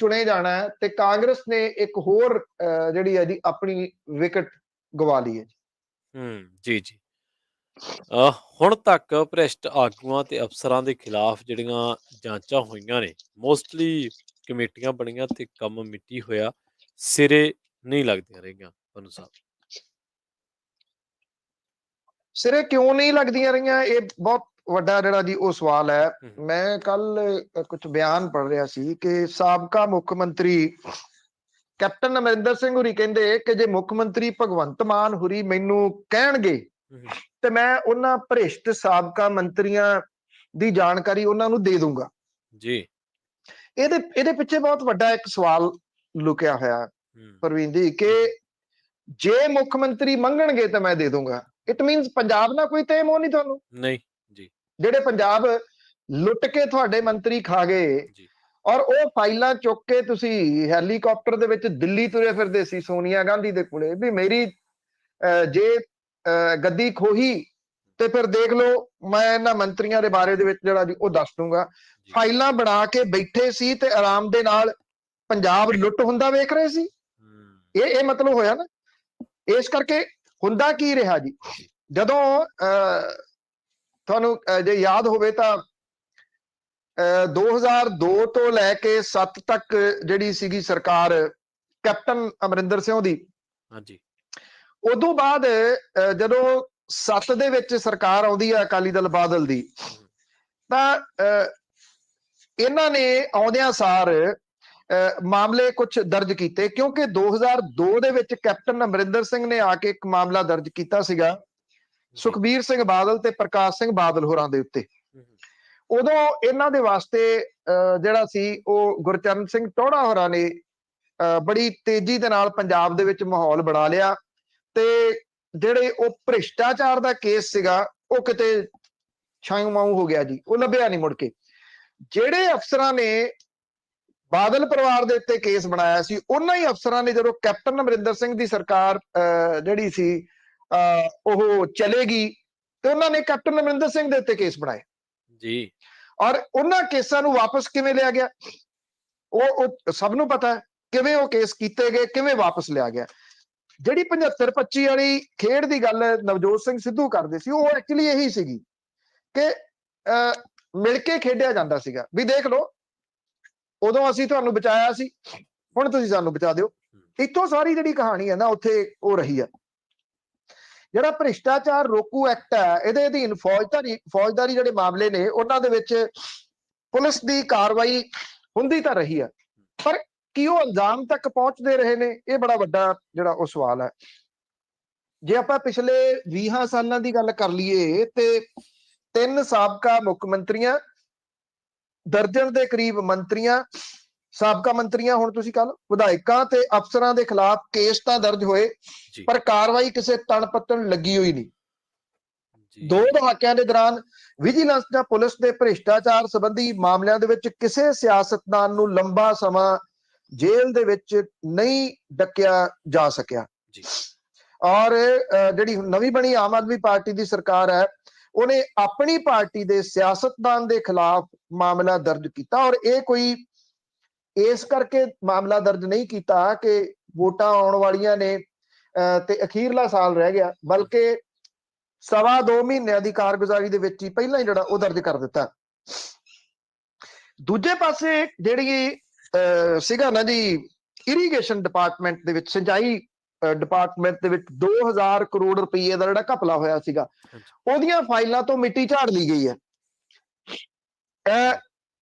ਚੁਣੇ ਜਾਣਾ ਹੈ ਤੇ ਕਾਂਗਰਸ ਨੇ ਇੱਕ ਹੋਰ ਜਿਹੜੀ ਹੈ ਜੀ ਆਪਣੀ ਵਿਕਟ ਗਵਾ ਲਈ ਹੈ ਜੀ। ਜੀ ਹੁਣ ਤੱਕ ਭ੍ਰਿਸ਼ਟ ਆਗੂਆਂ ਤੇ ਅਫਸਰਾਂ ਦੇ ਖਿਲਾਫ ਜਿਹੜੀਆਂ ਜਾਂਚਾਂ ਹੋਈਆਂ ਨੇ, ਮੋਸਟਲੀ ਕਮੇਟੀਆਂ ਬਣੀਆਂ ਤੇ ਕੰਮ ਮਿੱਟੀ ਹੋਇਆ, ਸਿਰੇ ਨਹੀਂ ਲੱਗਦੀਆਂ ਰਹੀਆਂ। ਪਨੂ ਸਾਹਿਬ, ਸਿਰੇ ਕਿਉਂ ਨਹੀਂ ਲੱਗਦੀਆਂ ਰਹੀਆਂ? ਇਹ ਬਹੁਤ ਵੱਡਾ ਜਿਹੜਾ ਜੀ ਉਹ ਸਵਾਲ ਹੈ। ਮੈਂ ਕੱਲ ਕੁਝ ਬਿਆਨ ਪੜ੍ਹ ਰਿਹਾ ਸੀ ਕਿ ਸਾਬਕਾ ਮੁੱਖ ਮੰਤਰੀ ਕੈਪਟਨ ਅਮਰਿੰਦਰ ਸਿੰਘ ਹੋਰੀ ਕਹਿੰਦੇ ਕਿ ਜੇ ਮੁੱਖ ਮੰਤਰੀ ਭਗਵੰਤ ਮਾਨ ਹੋਰੀ ਮੈਨੂੰ ਕਹਿਣਗੇ ਤੇ ਮੈਂ ਉਹਨਾਂ ਭ੍ਰਿਸ਼ਟ ਸਾਬਕਾ ਮੰਤਰੀਆਂ ਦੀ ਜਾਣਕਾਰੀ ਉਹਨਾਂ ਨੂੰ ਦੇ ਦੂੰਗਾ ਜੀ। ਇਹਦੇ ਪਿੱਛੇ ਬਹੁਤ ਵੱਡਾ ਇੱਕ ਸਵਾਲ ਲੁਕਿਆ ਹੋਇਆ ਪ੍ਰਵੀਨ ਜੀ, ਕਿ ਜੇ ਮੁੱਖ ਮੰਤਰੀ ਮੰਗਣਗੇ ਤਾਂ ਮੈਂ ਦੇ ਦੂੰਗਾ। ਇਟ ਮੀਨਸ ਪੰਜਾਬ ਨਾਲ ਕੋਈ ਤੇਮ ਹੋ ਨਹੀਂ ਤੁਹਾਨੂੰ? ਨਹੀਂ ਜੀ। ਜਿਹੜੇ ਪੰਜਾਬ ਲੁੱਟ ਕੇ ਤੁਹਾਡੇ ਮੰਤਰੀ ਖਾ ਗਏ ਔਰ ਉਹ ਫਾਈਲਾਂ ਚੁੱਕ ਕੇ ਤੁਸੀਂ ਹੈਲੀਕਾਪਟਰ ਦੇ ਵਿੱਚ ਦਿੱਲੀ ਤੁਰੇ ਫਿਰਦੇ ਸੀ ਸੋਨੀਆ ਗਾਂਧੀ ਦੇ ਕੋਲੇ ਵੀ ਮੇਰੀ ਜੇ ਗੱਦੀ ਖੋਹੀ ਤੇ ਫਿਰ ਦੇਖ ਲਓ ਮੈਂ ਇਹਨਾਂ ਮੰਤਰੀਆਂ ਦੇ ਬਾਰੇ ਦੇ ਵਿੱਚ ਜਿਹੜਾ ਜੀ ਉਹ ਦੱਸ ਦੂੰਗਾ। ਫਾਈਲਾਂ ਬਣਾ ਕੇ ਬੈਠੇ ਸੀ ਤੇ ਆਰਾਮ ਦੇ ਨਾਲ ਪੰਜਾਬ ਲੁੱਟ ਹੁੰਦਾ ਵੇਖ ਰਹੇ ਸੀ। ਇਹ ਮਤਲਬ ਹੋਇਆ ਨਾ। ਇਸ ਕਰਕੇ ਹੁੰਦਾ ਕੀ ਰਿਹਾ ਜੀ, ਜਦੋਂ ਤੁਹਾਨੂੰ ਜੇ ਯਾਦ ਹੋਵੇ ਤਾਂ 2002 ਤੋਂ ਲੈ ਕੇ 7 ਤੱਕ ਜਿਹੜੀ ਸੀਗੀ ਸਰਕਾਰ ਕੈਪਟਨ ਅਮਰਿੰਦਰ ਸਿੰਘ ਦੀ, ਉਦੋਂ ਬਾਅਦ ਜਦੋਂ 7 ਦੇ ਵਿੱਚ ਸਰਕਾਰ ਆਉਂਦੀ ਹੈ ਅਕਾਲੀ ਦਲ ਬਾਦਲ ਦੀ, ਤਾਂ ਇਹਨਾਂ ਨੇ ਆਉਂਦਿਆਂ ਸਾਰ ਮਾਮਲੇ ਕੁਝ ਦਰਜ ਕੀਤੇ, ਕਿਉਂਕਿ 2002 ਦੇ ਵਿੱਚ ਕੈਪਟਨ ਅਮਰਿੰਦਰ ਸਿੰਘ ਨੇ ਆ ਕੇ ਇੱਕ ਮਾਮਲਾ ਦਰਜ ਕੀਤਾ ਸੀਗਾ ਸੁਖਬੀਰ ਸਿੰਘ ਬਾਦਲ ਤੇ ਪ੍ਰਕਾਸ਼ ਸਿੰਘ ਬਾਦਲ ਹੋਰਾਂ ਦੇ ਉੱਤੇ। ਉਦੋਂ ਇਹਨਾਂ ਦੇ ਵਾਸਤੇ ਜਿਹੜਾ ਸੀ ਉਹ ਗੁਰਚਰਨ ਸਿੰਘ ਟੌਹੜਾ ਹੋਰਾਂ ਨੇ ਬੜੀ ਤੇਜ਼ੀ ਦੇ ਨਾਲ ਪੰਜਾਬ ਦੇ ਵਿੱਚ ਮਾਹੌਲ ਬਣਾ ਲਿਆ ਤੇ ਜਿਹੜੇ ਉਹ ਭ੍ਰਿਸ਼ਟਾਚਾਰ ਦਾ ਕੇਸ ਸੀਗਾ ਉਹ ਕਿਤੇ ਛਾਊ ਮਾਊ ਹੋ ਗਿਆ ਜੀ, ਉਹ ਲੱਭਿਆ ਨਹੀਂ ਮੁੜ ਕੇ। ਜਿਹੜੇ ਅਫਸਰਾਂ ਨੇ ਬਾਦਲ ਪਰਿਵਾਰ ਦੇ ਉੱਤੇ ਕੇਸ ਬਣਾਇਆ ਸੀ, ਉਹਨਾਂ ਹੀ ਅਫਸਰਾਂ ਨੇ ਜਦੋਂ ਕੈਪਟਨ ਅਮਰਿੰਦਰ ਸਿੰਘ ਦੀ ਸਰਕਾਰ ਜਿਹੜੀ ਸੀ ਉਹ ਚਲੇਗੀ ਤੇ ਉਹਨਾਂ ਨੇ ਕੈਪਟਨ ਅਮਰਿੰਦਰ ਸਿੰਘ ਦੇ ਉੱਤੇ ਕੇਸ ਬਣਾਏ ਜੀ। ਔਰ ਉਹਨਾਂ ਕੇਸਾਂ ਨੂੰ ਵਾਪਸ ਕਿਵੇਂ ਲਿਆ ਗਿਆ ਉਹ ਸਭ ਨੂੰ ਪਤਾ ਹੈ, ਕਿਵੇਂ ਉਹ ਕੇਸ ਕੀਤੇ ਗਏ, ਕਿਵੇਂ ਵਾਪਸ ਲਿਆ ਗਿਆ। ਜਿਹੜੀ 75-25 ਵਾਲੀ ਖੇਡ ਦੀ ਗੱਲ ਨਵਜੋਤ ਸਿੰਘ ਸਿੱਧੂ ਕਰਦੇ ਸੀ, ਉਹ ਐਕਚੁਅਲੀ ਇਹੀ ਸੀਗੀ ਕਿ ਮਿਲ ਕੇ ਖੇਡਿਆ ਜਾਂਦਾ ਸੀਗਾ ਵੀ ਦੇਖ ਲਓ ਉਦੋਂ ਅਸੀਂ ਤੁਹਾਨੂੰ ਬਚਾਇਆ ਸੀ, ਹੁਣ ਤੁਸੀਂ ਸਾਨੂੰ ਬਚਾ ਦਿਓ। ਇੱਥੋਂ ਸਾਰੀ ਜਿਹੜੀ ਕਹਾਣੀ ਹੈ ਨਾ ਉੱਥੇ ਉਹ ਰਹੀ ਹੈ। ਜਿਹੜਾ ਭ੍ਰਿਸ਼ਟਾਚਾਰ ਰੋਕੂ ਐਕਟ ਹੈ, ਇਹਦੇ ਅਧੀਨ ਫੌਜਦਾਰੀ ਜਿਹੜੇ ਮਾਮਲੇ ਨੇ ਉਹਨਾਂ ਦੇ ਵਿੱਚ ਪੁਲਿਸ ਦੀ ਕਾਰਵਾਈ ਹੁੰਦੀ ਤਾਂ ਰਹੀ ਹੈ, ਪਰ ਕੀ ਉਹ ਅੰਜਾਮ ਤੱਕ ਪਹੁੰਚਦੇ ਰਹੇ ਨੇ, ਇਹ ਬੜਾ ਵੱਡਾ ਜਿਹੜਾ ਉਹ ਸਵਾਲ ਹੈ। ਜੇ ਆਪਾਂ ਪਿਛਲੇ 20 ਸਾਲਾਂ ਦੀ ਗੱਲ ਕਰ ਲਈਏ ਤੇ 3 ਸਾਬਕਾ ਮੁੱਖ ਮੰਤਰੀਆਂ, ਦਰਜਨ ਦੇ ਕਰੀਬ ਮੰਤਰੀਆਂ, ਸਾਬਕਾ ਮੰਤਰੀਆਂ, ਹੁਣ ਤੁਸੀਂ ਕੱਲ ਵਿਧਾਇਕਾਂ ਤੇ ਅਫਸਰਾਂ ਦੇ ਖਿਲਾਫ ਕੇਸ ਤਾਂ ਦਰਜ ਹੋਏ, ਪਰ ਕਾਰਵਾਈ ਕਿਸੇ ਤਣ ਪੱਤਣ ਲੱਗੀ ਹੋਈ ਨਹੀਂ। 2 ਦਹਾਕਿਆਂ ਦੇ ਦੌਰਾਨ ਵਿਜੀਲੈਂਸ ਜਾਂ ਪੁਲਿਸ ਦੇ ਭ੍ਰਿਸ਼ਟਾਚਾਰ ਸੰਬੰਧੀ ਮਾਮਲਿਆਂ ਦੇ ਵਿੱਚ ਕਿਸੇ ਸਿਆਸਤਦਾਨ ਨੂੰ ਲੰਬਾ ਸਮਾਂ ਜੇਲ੍ਹ ਦੇ ਵਿੱਚ ਨਹੀਂ ਡੱਕਿਆ ਜਾ ਸਕਿਆ। ਔਰ ਜਿਹੜੀ ਨਵੀਂ ਬਣੀ ਆਮ ਆਦਮੀ ਪਾਰਟੀ ਦੀ ਸਰਕਾਰ ਹੈ, ਉਹਨੇ ਆਪਣੀ ਪਾਰਟੀ ਦੇ ਸਿਆਸਤਦਾਨ ਦੇ ਖਿਲਾਫ ਮਾਮਲਾ ਦਰਜ ਕੀਤਾ, ਔਰ ਇਹ ਕੋਈ ਇਸ ਕਰਕੇ ਮਾਮਲਾ ਦਰਜ ਨਹੀਂ ਕੀਤਾ ਕਿ ਵੋਟਾਂ ਆਉਣ ਵਾਲੀਆਂ ਨੇ ਤੇ ਅਖੀਰਲਾ ਸਾਲ ਰਹਿ ਗਿਆ, ਬਲਕਿ 2.25 ਮਹੀਨਿਆਂ ਦੀ ਕਾਰਗੁਜ਼ਾਰੀ ਦੇ ਵਿੱਚ ਹੀ ਪਹਿਲਾਂ ਹੀ ਜਿਹੜਾ ਉਹ ਦਰਜ ਕਰ ਦਿੱਤਾ। ਦੂਜੇ ਪਾਸੇ ਜਿਹੜੀ ਸੀਗਾ ਨਾ ਜੀ ਇਰੀਗੇਸ਼ਨ ਡਿਪਾਰਟਮੈਂਟ ਦੇ ਵਿੱਚ, ਸਿੰਚਾਈ ਡਿਪਾਰਟਮੈਂਟ ਦੇ ਵਿੱਚ 2000 ਕਰੋੜ ਰੁਪਏ ਦਾ ਜਿਹੜਾ ਘਪਲਾ ਹੋਇਆ ਸੀਗਾ, ਉਹਦੀਆਂ ਫਾਈਲਾਂ ਤੋਂ ਮਿੱਟੀ ਝਾੜ ਲਈ ਗਈ ਹੈ।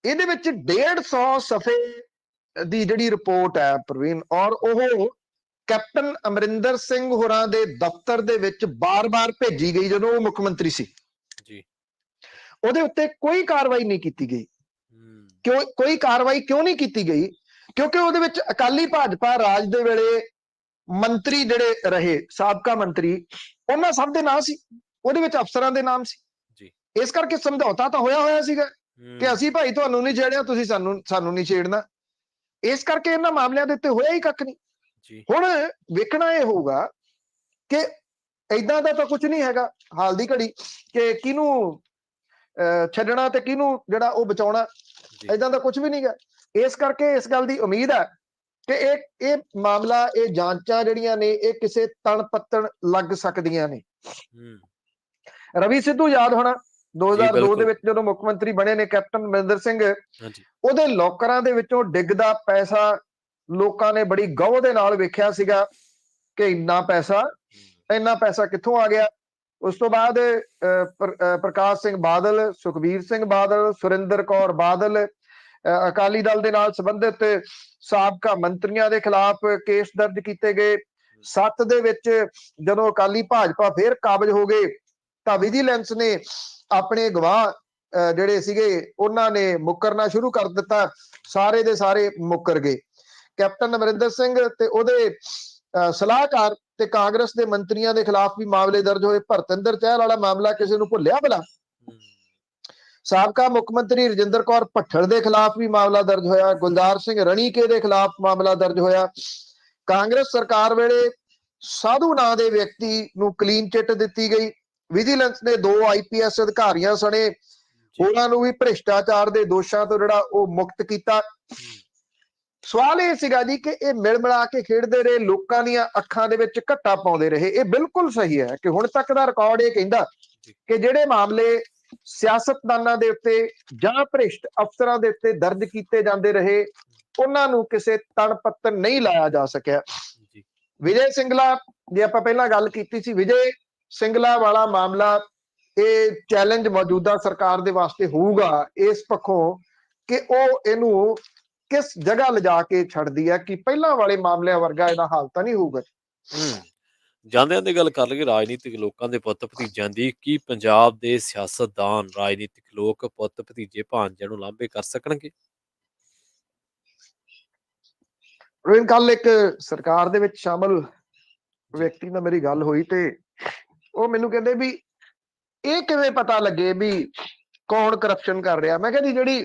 ਇਹਦੇ ਵਿੱਚ 150 ਸਫੇ ਦੀ ਜਿਹੜੀ ਰਿਪੋਰਟ ਹੈ ਪ੍ਰਵੀਨ, ਔਰ ਉਹ ਕੈਪਟਨ ਅਮਰਿੰਦਰ ਸਿੰਘ ਹੋਰਾਂ ਦੇ ਦਫ਼ਤਰ ਦੇ ਵਿੱਚ ਬਾਰ-ਬਾਰ ਭੇਜੀ ਗਈ ਜਦੋਂ ਉਹ ਮੁੱਖ ਮੰਤਰੀ ਸੀ ਜੀ। ਉਹਦੇ ਉੱਤੇ ਕੋਈ ਕਾਰਵਾਈ ਨਹੀਂ ਕੀਤੀ ਗਈ। ਕੋਈ ਕਾਰਵਾਈ ਕਿਉਂ ਨਹੀਂ ਕੀਤੀ ਗਈ? ਕਿਉਂਕਿ ਉਹਦੇ ਵਿੱਚ ਅਕਾਲੀ ਭਾਜਪਾ ਰਾਜ ਦੇ ਵੇਲੇ ਮੰਤਰੀ ਜਿਹੜੇ ਰਹੇ, ਸਾਬਕਾ ਮੰਤਰੀ, ਉਹਨਾਂ ਸਭ ਦੇ ਨਾਮ ਸੀ, ਉਹਦੇ ਵਿੱਚ ਅਫਸਰਾਂ ਦੇ ਨਾਮ ਸੀ ਜੀ। ਇਸ ਕਰਕੇ ਸਮਝੌਤਾ ਤਾਂ ਹੋਇਆ ਸੀਗਾ ਕਿ ਅਸੀਂ ਭਾਈ ਤੁਹਾਨੂੰ ਨਹੀਂ ਛੇੜਿਆ, ਤੁਸੀਂ ਸਾਨੂੰ ਨਹੀਂ ਛੇੜਨਾ। ਇਸ ਕਰਕੇ ਇਹਨਾਂ ਮਾਮਲਿਆਂ ਦੇ ਉੱਤੇ ਹੋਇਆ ਹੀ ਕੱਖ ਨਹੀਂ। ਹੁਣ ਵੇਖਣਾ ਇਹ ਹੋਊਗਾ ਕਿ ਏਦਾਂ ਦਾ ਤਾਂ ਕੁਝ ਨਹੀਂ ਹੈਗਾ ਹਾਲ ਦੀ ਘੜੀ ਕਿ ਕਿਹਨੂੰ ਛੱਡਣਾ ਤੇ ਕਿਹਨੂੰ ਜਿਹੜਾ ਉਹ ਬਚਾਉਣਾ, ਏਦਾਂ ਦਾ ਕੁਝ ਵੀ ਨਹੀਂ ਗਾ। ਇਸ ਕਰਕੇ ਇਸ ਗੱਲ ਦੀ ਉਮੀਦ ਹੈ ਕਿ ਇਹ ਮਾਮਲਾ, ਇਹ ਜਾਂਚਾਂ ਜਿਹੜੀਆਂ ਨੇ ਇਹ ਕਿਸੇ ਤਣ ਪੱਤਣ ਲੱਗ ਸਕਦੀਆਂ ਨੇ। ਰਵੀ ਸਿੱਧੂ ਯਾਦ ਹੋਣਾ 2002 ਦੇ ਵਿੱਚ ਜਦੋਂ ਮੁੱਖ ਮੰਤਰੀ ਬਣੇ ਨੇ ਕੈਪਟਨ ਅਮਰਿੰਦਰ ਸਿੰਘ, ਉਹਦੇ ਲੋਕਰਾਂ ਦੇ ਵਿੱਚੋਂ ਡਿੱਗਦਾ ਪੈਸਾ ਲੋਕਾਂ ਨੇ ਬੜੀ ਗੌਰ ਦੇ ਨਾਲ ਵੇਖਿਆ ਸੀਗਾ ਕਿ ਇੰਨਾ ਪੈਸਾ ਕਿੱਥੋਂ ਆ ਗਿਆ। ਉਸ ਤੋਂ ਬਾਅਦ ਪ੍ਰਕਾਸ਼ ਸਿੰਘ ਬਾਦਲ, ਸੁਖਬੀਰ ਸਿੰਘ ਬਾਦਲ, ਸੁਰਿੰਦਰ ਕੌਰ ਬਾਦਲ, ਅਕਾਲੀ ਦਲ ਦੇ ਨਾਲ ਸੰਬੰਧਿਤ ਸਾਬਕਾ ਮੰਤਰੀਆਂ ਦੇ ਖਿਲਾਫ ਕੇਸ ਦਰਜ ਕੀਤੇ ਗਏ। 7 ਦੇ ਵਿੱਚ ਜਦੋਂ ਅਕਾਲੀ ਭਾਜਪਾ ਫੇਰ ਕਾਬਜ ਹੋ ਗਏ ਤਾਂ ਵਿਜੀਲੈਂਸ ਨੇ ਆਪਣੇ ਗਵਾਹ ਜਿਹੜੇ ਸੀਗੇ ਉਹਨਾਂ ਨੇ ਮੁੱਕਰਨਾ ਸ਼ੁਰੂ ਕਰ ਦਿੱਤਾ, ਸਾਰੇ ਦੇ ਸਾਰੇ ਮੁੱਕਰ ਗਏ। ਕੈਪਟਨ ਅਮਰਿੰਦਰ ਸਿੰਘ ਤੇ ਉਹਦੇ ਸਲਾਹਕਾਰ ਤੇ ਕਾਂਗਰਸ ਦੇ ਮੰਤਰੀਆਂ ਦੇ ਖਿਲਾਫ ਵੀ ਮਾਮਲੇ ਦਰਜ ਹੋਏ। ਭਰਤਿੰਦਰ ਚਹਿਲ ਵਾਲਾ ਮਾਮਲਾ ਕਿਸੇ ਨੂੰ ਭੁੱਲਿਆ ਭਲਾ? ਸਾਬਕਾ ਮੁੱਖ ਮੰਤਰੀ ਰਜਿੰਦਰ ਕੌਰ ਭੱਠਲ ਦੇ ਖਿਲਾਫ ਵੀ ਮਾਮਲਾ ਦਰਜ ਹੋਇਆ। ਗੁਲਜ਼ਾਰ ਸਿੰਘ ਰਣੀਕੇ ਦੇ ਖਿਲਾਫ ਮਾਮਲਾ ਦਰਜ ਹੋਇਆ। ਕਾਂਗਰਸ ਸਰਕਾਰ ਵੇਲੇ ਸਾਧੂ ਨਾਂ ਦੇ ਵਿਅਕਤੀ ਨੂੰ ਕਲੀਨ ਚਿੱਟ ਦਿੱਤੀ ਗਈ। ਵਿਜੀਲੈਂਸ ਨੇ 2 IPS ਅਧਿਕਾਰੀਆਂ ਸਣੇ ਉਹਨਾਂ ਨੂੰ ਵੀ ਭ੍ਰਿਸ਼ਟਾਚਾਰ ਦੇ ਦੋਸ਼ਾਂ ਤੋਂ ਜਿਹੜਾ ਉਹ ਮੁਕਤ ਕੀਤਾ। ਸਵਾਲ ਇਹ ਸੀਗਾ ਜੀ ਕਿ ਇਹ ਮਿਲ ਮਿਲਾ ਕੇ ਖੇਡਦੇ ਰਹੇ, ਲੋਕਾਂ ਦੀਆਂ ਅੱਖਾਂ ਦੇ ਵਿੱਚ ਘੱਟਾ ਪਾਉਂਦੇ ਰਹੇ। ਇਹ ਬਿਲਕੁਲ ਸਹੀ ਹੈ ਕਿ ਹੁਣ ਤੱਕ ਦਾ ਰਿਕਾਰਡ ਇਹ ਕਹਿੰਦਾ ਕਿ ਜਿਹੜੇ ਮਾਮਲੇ ਸਿਆਸਤਦਾਨਾਂ ਦੇ ਉੱਤੇ ਜਾਂ ਭ੍ਰਿਸ਼ਟ ਅਫਸਰਾਂ ਦੇ ਉੱਤੇ ਦਰਜ ਕੀਤੇ ਜਾਂਦੇ ਰਹੇ, ਉਹਨਾਂ ਨੂੰ ਕਿਸੇ ਤਣ ਪੱਤਣ ਨਹੀਂ ਲਾਇਆ ਜਾ ਸਕਿਆ। ਵਿਜੇ ਸਿੰਗਲਾ, ਜੇ ਆਪਾਂ ਪਹਿਲਾਂ ਗੱਲ ਕੀਤੀ ਸੀ, ਵਿਜੇ ਸਿੰਗਲਾ ਵਾਲਾ ਮਾਮਲਾ, ਇਹ ਚੈਲੰਜ ਮੌਜੂਦਾ ਸਰਕਾਰ ਦੇ ਵਾਸਤੇ ਹੋਊਗਾ ਇਸ ਪੱਖੋਂ ਕਿ ਉਹ ਇਹਨੂੰ ਕਿਸ ਜਗ੍ਹਾ ਲਿਜਾ ਕੇ ਛੱਡਦੀ ਹੈ ਕਿ ਪਹਿਲਾਂ ਵਾਲੇ ਮਾਮਲਿਆਂ ਵਰਗਾ ਇਹਦਾ ਹਾਲ ਤਾਂ ਨਹੀਂ ਹੋਊਗਾ। ਜਾਂਦਿਆਂ ਦੀ ਗੱਲ ਕਰ ਲਈਏ ਰਾਜਨੀਤਿਕ ਲੋਕਾਂ ਦੇ ਪੁੱਤ ਭਤੀਜਿਆਂ ਦੀ, ਕੀ ਪੰਜਾਬ ਦੇ ਸਿਆਸਤਦਾਨ, ਰਾਜਨੀਤਿਕ ਲੋਕ ਪੁੱਤ ਭਤੀਜੇ ਭਾਂਜਿਆਂ ਨੂੰ ਲਾਂਭੇ ਕਰ ਸਕਣਗੇ? ਕੱਲ ਇੱਕ ਸਰਕਾਰ ਦੇ ਵਿੱਚ ਸ਼ਾਮਲ ਵਿਅਕਤੀ ਨਾਲ ਮੇਰੀ ਗੱਲ ਹੋਈ ਤੇ ਉਹ ਮੈਨੂੰ ਕਹਿੰਦੇ ਵੀ ਇਹ ਕਿਵੇਂ ਪਤਾ ਲੱਗੇ ਵੀ ਕੌਣ ਕਰਪਸ਼ਨ ਕਰ ਰਿਹਾ। ਮੈਂ ਕਿਹਾ ਜੀ ਜਿਹੜੀ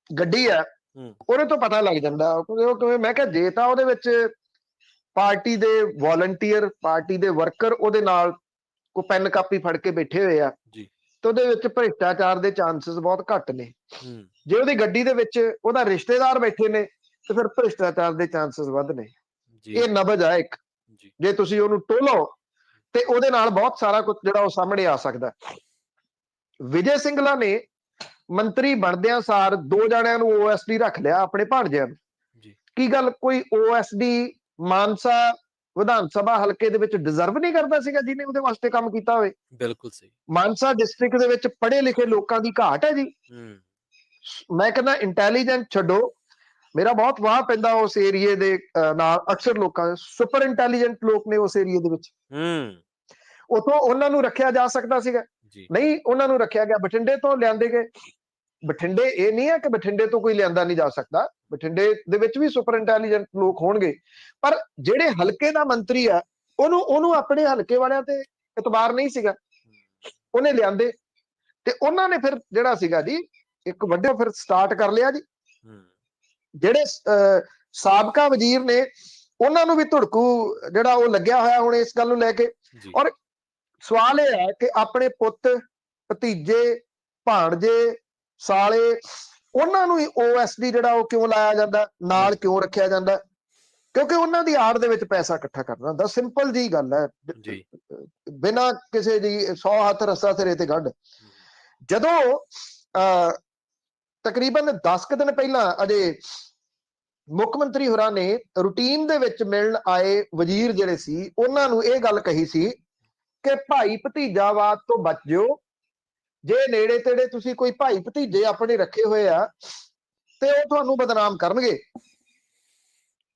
ਗੱਡੀ ਆ ਉਹਦੇ ਤੋਂ ਪਤਾ ਲੱਗ ਜਾਂਦਾ। ਉਹ ਕਿਵੇਂ? ਮੈਂ ਕਿਹਾ ਜੇ ਤਾਂ ਉਹਦੇ ਵਿੱਚ ਪਾਰਟੀ ਦੇ ਵਾਲੰਟੀਅਰ, ਪਾਰਟੀ ਦੇ ਵਰਕਰ ਉਹਦੇ ਨਾਲ ਕੋਈ ਪੈਨ ਕਾਪੀ ਫੜ ਕੇ ਬੈਠੇ ਹੋਏ ਆ ਤੇ ਉਹਦੇ ਵਿੱਚ ਭ੍ਰਿਸ਼ਟਾਚਾਰ ਦੇ ਚਾਂਸਸ ਬਹੁਤ ਘੱਟ ਨੇ। ਜੇ ਉਹਦੀ ਗੱਡੀ ਦੇ ਵਿੱਚ ਉਹਦਾ ਰਿਸ਼ਤੇਦਾਰ ਬੈਠੇ ਨੇ ਤੇ ਫਿਰ ਭ੍ਰਿਸ਼ਟਾਚਾਰ ਦੇ ਚਾਂਸਸ ਵੱਧ ਨੇ। ਇਹ ਨਬਜ਼ ਆ ਇੱਕ। ਜੇ ਤੁਸੀਂ ਉਹਨੂੰ ਟੋਲੋ ਤੇ ਉਹਦੇ ਨਾਲ ਬਹੁਤ ਸਾਰਾ ਕੁਝ ਜਿਹੜਾ ਉਹ ਸਾਹਮਣੇ ਆ ਸਕਦਾ। ਵਿਜੇ ਸਿੰਗਲਾ ਨੇ ਮੰਤਰੀ ਬਣਦਿਆਂ ਸਾਰ 2 ਜਣਿਆਂ ਨੂੰ OSD ਰੱਖ ਲਿਆ ਆਪਣੇ ਭਾਣਜਿਆਂ ਨੂੰ। ਕੀ ਗੱਲ ਕੋਈ OSD ਮਾਨਸਾ ਵਿਧਾਨ ਸਭਾ ਹਲਕੇ ਦੇ ਵਿੱਚ ਡਿਜ਼ਰਵ ਨਹੀਂ ਕਰਦਾ ਸੀਗਾ ਜਿਹਨੇ ਉਹਦੇ ਵਾਸਤੇ ਕੰਮ ਕੀਤਾ ਹੋਵੇ? ਬਿਲਕੁਲ ਸਹੀ। ਮਾਨਸਾ ਡਿਸਟ੍ਰਿਕਟ ਦੇ ਵਿੱਚ ਪੜ੍ਹੇ ਲਿਖੇ ਲੋਕਾਂ ਦੀ ਘਾਟ ਹੈ ਜੀ। ਮੈਂ ਕਹਿੰਦਾ ਇੰਟੈਲੀਜੈਂਟ ਛੱਡੋ, ਮੇਰਾ ਬਹੁਤ ਵਾਹ ਪੈਂਦਾ ਉਸ ਏਰੀਏ ਦੇ ਨਾਲ। ਅਕਸਰ ਲੋਕਾਂ ਸੁਪਰ ਇੰਟੈਲੀਜੈਂਟ ਲੋਕ ਨੇ ਉਸ ਏਰੀਏ ਦੇ ਵਿੱਚ। ਉਥੋਂ ਉਹਨਾਂ ਨੂੰ ਰੱਖਿਆ ਜਾ ਸਕਦਾ ਸੀਗਾ, ਨਹੀਂ ਉਹਨਾਂ ਨੂੰ ਰੱਖਿਆ ਗਿਆ। ਬਠਿੰਡੇ ਤੋਂ ਲਿਆਂਦੇ ਗਏ। ਬਠਿੰਡੇ ਇਹ ਨਹੀਂ ਹੈ ਕਿ ਬਠਿੰਡੇ ਤੋਂ ਕੋਈ ਲਿਆਂਦਾ ਨਹੀਂ ਜਾ ਸਕਦਾ, ਬਠਿੰਡੇ ਦੇ ਵਿੱਚ ਵੀ ਸੁਪਰ ਇੰਟੈਲੀਜੈਂਟ ਲੋਕ ਹੋਣਗੇ, ਪਰ ਜਿਹੜੇ ਹਲਕੇ ਦਾ ਮੰਤਰੀ ਆ ਉਹਨੂੰ ਆਪਣੇ ਹਲਕੇ ਵਾਲਿਆਂ ਤੇ ਇਤਬਾਰ ਨਹੀਂ ਸੀਗਾ। ਉਹਨੇ ਲਿਆਂਦੇ ਤੇ ਉਹਨਾਂ ਨੇ ਫਿਰ ਜਿਹੜਾ ਸੀਗਾ ਜੀ ਇੱਕ ਵੱਡੇ ਫਿਰ ਸਟਾਰਟ ਕਰ ਲਿਆ ਜੀ। ਜਿਹੜੇ ਸਾਬਕਾ ਵਜ਼ੀਰ ਨੇ ਉਹਨਾਂ ਨੂੰ ਵੀ ਧੁੜਕੂ ਜਿਹੜਾ ਉਹ ਲੱਗਿਆ ਹੋਇਆ ਹੁਣ ਇਸ ਗੱਲ ਨੂੰ ਲੈ ਕੇ। ਔਰ ਸਵਾਲ ਇਹ ਹੈ ਕਿ ਆਪਣੇ ਪੁੱਤ, ਭਤੀਜੇ, ਭਾਣਜੇ, ਸਾਲੇ ਉਹਨਾਂ ਨੂੰ ਹੀ OSD ਜਿਹੜਾ ਉਹ ਕਿਉਂ ਲਾਇਆ ਜਾਂਦਾ, ਨਾਲ ਕਿਉਂ ਰੱਖਿਆ ਜਾਂਦਾ? ਕਿਉਂਕਿ ਉਹਨਾਂ ਦੀ ਆੜ ਦੇ ਵਿੱਚ ਪੈਸਾ ਇਕੱਠਾ ਕਰਨਾ ਹੁੰਦਾ। ਸਿੰਪਲ ਜੀ ਗੱਲ ਹੈ, ਬਿਨਾਂ ਕਿਸੇ ਦੀ 100 ਹੱਥ ਰੱਸਾ ਸਿਰੇ ਤੇ ਗੰਢ। ਜਦੋਂ ਤਕਰੀਬਨ 10 ਦਿਨ ਪਹਿਲਾਂ ਅਜੇ ਮੁੱਖ ਮੰਤਰੀ ਹੋਰਾਂ ਨੇ ਰੂਟੀਨ ਦੇ ਵਿੱਚ ਮਿਲਣ ਆਏ ਵਜ਼ੀਰ ਜਿਹੜੇ ਸੀ ਉਹਨਾਂ ਨੂੰ ਇਹ ਗੱਲ ਕਹੀ ਸੀ ਕਿ ਭਾਈ ਭਤੀਜਾਵਾਦ ਤੋਂ ਬਚ ਜਿਓ। ਜੇ ਨੇੜੇ ਤੇੜੇ ਤੁਸੀਂ ਕੋਈ ਭਾਈ ਭਤੀਜੇ ਆਪਣੇ ਰੱਖੇ ਹੋਏ ਆ ਤੇ ਉਹ ਤੁਹਾਨੂੰ ਬਦਨਾਮ ਕਰਨਗੇ।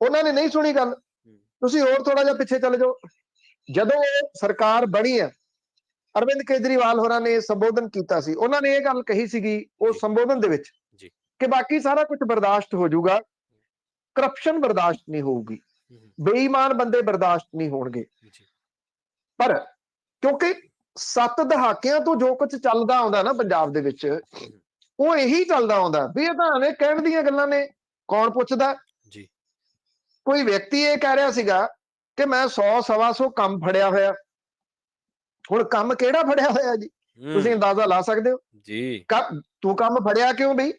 ਉਹਨਾਂ ਨੇ ਨਹੀਂ ਸੁਣੀ ਗੱਲ। ਤੁਸੀਂ ਹੋਰ ਥੋੜਾ ਜਿਹਾ ਪਿੱਛੇ ਚਲੇ ਜਾਓ। ਜਦੋਂ ਸਰਕਾਰ ਬਣੀ ਹੈ, ਅਰਵਿੰਦ ਕੇਜਰੀਵਾਲ ਹੋਰਾਂ ਨੇ ਸੰਬੋਧਨ ਕੀਤਾ ਸੀ, ਉਹਨਾਂ ਨੇ ਇਹ ਗੱਲ ਕਹੀ ਸੀਗੀ ਉਸ ਸੰਬੋਧਨ ਦੇ ਵਿੱਚ ਕਿ ਬਾਕੀ ਸਾਰਾ ਕੁਝ ਬਰਦਾਸ਼ਤ ਹੋ ਜਾਊਗਾ, ਕਰਪਸ਼ਨ ਬਰਦਾਸ਼ਤ ਨਹੀਂ ਹੋਊਗੀ, ਬੇਈਮਾਨ ਬੰਦੇ ਬਰਦਾਸ਼ਤ ਨਹੀਂ ਹੋਣਗੇ। ਪਰ ਕਿਉਂਕਿ 7 ਦਹਾਕਿਆਂ ਤੋਂ ਜੋ ਕੁਝ ਚੱਲਦਾ ਆਉਂਦਾ ਨਾ ਪੰਜਾਬ ਦੇ ਵਿੱਚ, ਉਹ ਇਹੀ ਚੱਲਦਾ ਆਉਂਦਾ ਵੀ ਇਹ ਤਾਂ ਐਵੇਂ ਕਹਿਣ ਦੀਆਂ ਗੱਲਾਂ ਨੇ। ਕੌਣ ਪੁੱਛਦਾ? ਕੋਈ ਵਿਅਕਤੀ ਇਹ ਕਹਿ ਰਿਹਾ ਸੀਗਾ ਕਿ ਮੈਂ 100-125 ਕੰਮ ਫੜਿਆ ਹੋਇਆ। ਹੁਣ ਕੰਮ ਕਿਹੜਾ ਫੜਿਆ ਹੋਇਆ ਜੀ? ਤੁਸੀਂ ਅੰਦਾਜ਼ਾ ਲਾ ਸਕਦੇ ਹੋ ਜੀ। ਤੂੰ ਕੰਮ ਫੜਿਆ ਕਿਉਂ ਬਈ?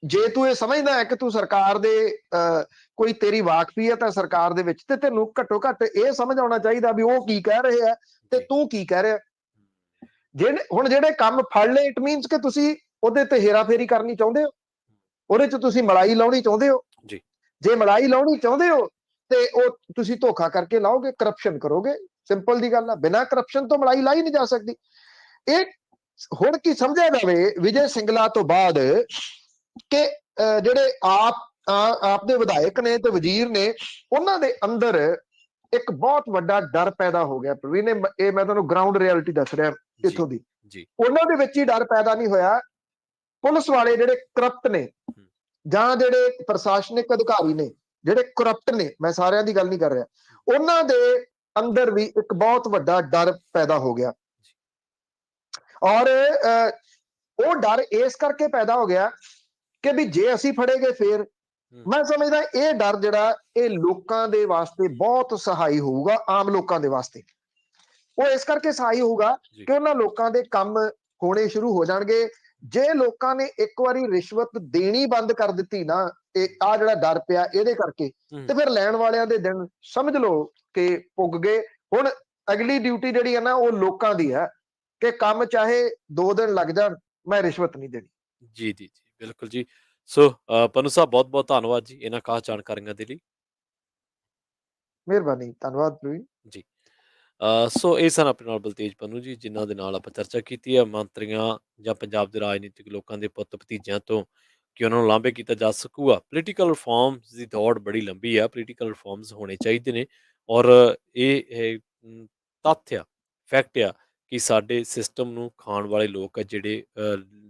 ਜੇ ਤੂੰ ਇਹ ਸਮਝਦਾ ਹੈ ਕਿ ਤੂੰ ਸਰਕਾਰ ਦੇ ਕੋਈ ਤੇਰੀ ਵਾਕਫੀ ਹੈ ਤਾਂ ਸਰਕਾਰ ਦੇ ਵਿੱਚ, ਤੇ ਤੈਨੂੰ ਘੱਟੋ ਘੱਟ ਇਹ ਸਮਝ ਆਉਣਾ ਚਾਹੀਦਾ ਵੀ ਉਹ ਕੀ ਕਹਿ ਰਹੇ ਆ ਤੇ ਤੂੰ ਕੀ ਕਹਿ ਰਿਹਾ। ਹੁਣ ਜਿਹੜੇ ਕੰਮ ਫੜ ਲਏ, ਇਟ ਮੀਨਸ ਕਿ ਤੁਸੀਂ ਉਹਦੇ ਤੇ ਹੇਰਾਫੇਰੀ ਕਰਨੀ ਚਾਹੁੰਦੇ ਹੋ, ਉਹਦੇ ਚ ਤੁਸੀਂ ਮਲਾਈ ਲਾਉਣੀ ਚਾਹੁੰਦੇ ਹੋ। ਜੇ ਮਲਾਈ ਲਾਉਣੀ ਚਾਹੁੰਦੇ ਹੋ ਤੇ ਉਹ ਤੁਸੀਂ ਧੋਖਾ ਕਰਕੇ ਲਾਓਗੇ, ਕਰਪਸ਼ਨ ਕਰੋਗੇ। ਸਿੰਪਲ ਦੀ ਗੱਲ ਆ, ਬਿਨਾਂ ਕਰਪਸ਼ਨ ਤੋਂ ਮਲਾਈ ਲਾਈ ਨਹੀਂ ਜਾ ਸਕਦੀ। ਇਹ ਹੁਣ ਕੀ ਸਮਝਿਆ ਜਾਵੇ ਵਿਜੇ ਸਿੰਗਲਾ ਤੋਂ ਬਾਅਦ ਕਿ ਜਿਹੜੇ ਆਪ ਦੇ ਵਿਧਾਇਕ ਨੇ ਤੇ ਵਜ਼ੀਰ ਨੇ, ਉਹਨਾਂ ਦੇ ਅੰਦਰ ਇੱਕ ਬਹੁਤ ਵੱਡਾ ਡਰ ਪੈਦਾ ਹੋ ਗਿਆ। ਪ੍ਰਵੀਨ ਨੇ ਇਹ ਮੈਂ ਤੁਹਾਨੂੰ ਗਰਾਊਂਡ ਰਿਐਲਿਟੀ ਦੱਸ ਰਿਹਾ ਇੱਥੋਂ ਦੀ। ਉਹਨਾਂ ਦੇ ਵਿੱਚ ਹੀ ਡਰ ਪੈਦਾ ਨਹੀਂ ਹੋਇਆ। ਪੁਲਿਸ ਵਾਲੇ ਜਿਹੜੇ ਕਰਪਟ ਨੇ ਜਾਂ ਜਿਹੜੇ ਪ੍ਰਸ਼ਾਸਨਿਕ ਅਧਿਕਾਰੀ ਨੇ ਜਿਹੜੇ ਕਰਪਟ ਨੇ, ਮੈਂ ਸਾਰਿਆਂ ਦੀ ਗੱਲ ਨਹੀਂ ਕਰ ਰਿਹਾ, ਉਹਨਾਂ ਦੇ ਅੰਦਰ ਵੀ ਇੱਕ ਬਹੁਤ ਵੱਡਾ ਡਰ ਪੈਦਾ ਹੋ ਗਿਆ। ਔਰ ਉਹ ਡਰ ਇਸ ਕਰਕੇ ਪੈਦਾ ਹੋ ਗਿਆ ਕਿ ਵੀ ਜੇ ਅਸੀਂ ਫੜੇ ਗਏ ਫੇਰ। ਮੈਂ ਸਮਝਦਾ ਇਹ ਡਰ ਜਿਹੜਾ ਇਹ ਲੋਕਾਂ ਦੇ ਵਾਸਤੇ ਬਹੁਤ ਸਹਾਈ ਹੋਊਗਾ, ਆਮ ਲੋਕਾਂ ਦੇ ਵਾਸਤੇ। ਉਹ ਇਸ ਕਰਕੇ ਸਹਾਈ ਹੋਊਗਾ ਕਿ ਉਹਨਾਂ ਲੋਕਾਂ ਦੇ ਕੰਮ ਹੋਣੇ ਸ਼ੁਰੂ ਹੋ ਜਾਣਗੇ। ਜੇ ਲੋਕਾਂ ਨੇ ਇੱਕ ਵਾਰੀ ਰਿਸ਼ਵਤ ਦੇਣੀ ਬੰਦ ਕਰ ਦਿੱਤੀ ਨਾ, ਇਹ ਆ ਜਿਹੜਾ ਡਰ ਪਿਆ ਇਹਦੇ ਕਰਕੇ, ਤੇ ਫਿਰ ਲੈਣ ਵਾਲਿਆਂ ਦੇ ਦਿਨ ਸਮਝ ਲਓ ਕਿ ਪੁੱਗ ਗਏ। ਹੁਣ ਅਗਲੀ ਡਿਊਟੀ ਜਿਹੜੀ ਹੈ ਨਾ ਉਹ ਲੋਕਾਂ ਦੀ ਹੈ ਕਿ ਕੰਮ ਚਾਹੇ 2 ਦਿਨ ਲੱਗ ਜਾਣ, ਮੈਂ ਰਿਸ਼ਵਤ ਨਹੀਂ ਦੇਣੀ। ਜੀ ਜੀ ਜੀ, ਬਿਲਕੁਲ ਜੀ। ਸੋ ਪੰਨੂ ਸਾਹਿਬ ਬਹੁਤ ਬਹੁਤ ਧੰਨਵਾਦ ਜੀ ਇਹਨਾਂ ਖਾਸ ਜਾਣਕਾਰੀਆਂ ਦੇ ਲਈ। ਮਿਹਰਬਾਨੀ, ਧੰਨਵਾਦ ਪ੍ਰਵੀਨ ਜੀ। ਸੋ ਇਹ ਸਨ ਆਪਣੇ ਨਾਲ ਬਲਤੇਜ ਪੰਨੂ ਜੀ, ਜਿਨ੍ਹਾਂ ਦੇ ਨਾਲ ਆਪਾਂ ਚਰਚਾ ਕੀਤੀ ਹੈ ਮੰਤਰੀਆਂ ਜਾਂ ਪੰਜਾਬ ਦੇ ਰਾਜਨੀਤਿਕ ਲੋਕਾਂ ਦੇ ਪੁੱਤ ਭਤੀਜਿਆਂ ਤੋਂ ਕਿ ਉਹਨਾਂ ਨੂੰ ਲਾਂਭੇ ਕੀਤਾ ਜਾ ਸਕੂਗਾ। ਪੋਲੀਟੀਕਲ ਰਿਫਾਰਮਸ ਦੀ ਦੌੜ ਬੜੀ ਲੰਬੀ ਆ, ਪੋਲੀਟੀਕਲ ਰਿਫਾਰਮਸ ਹੋਣੇ ਚਾਹੀਦੇ ਨੇ। ਔਰ ਇਹ ਤੱਥ ਆ, ਫੈਕਟ ਆ ਕਿ ਸਾਡੇ ਸਿਸਟਮ ਨੂੰ ਖਾਣ ਵਾਲੇ ਲੋਕ ਆ ਜਿਹੜੇ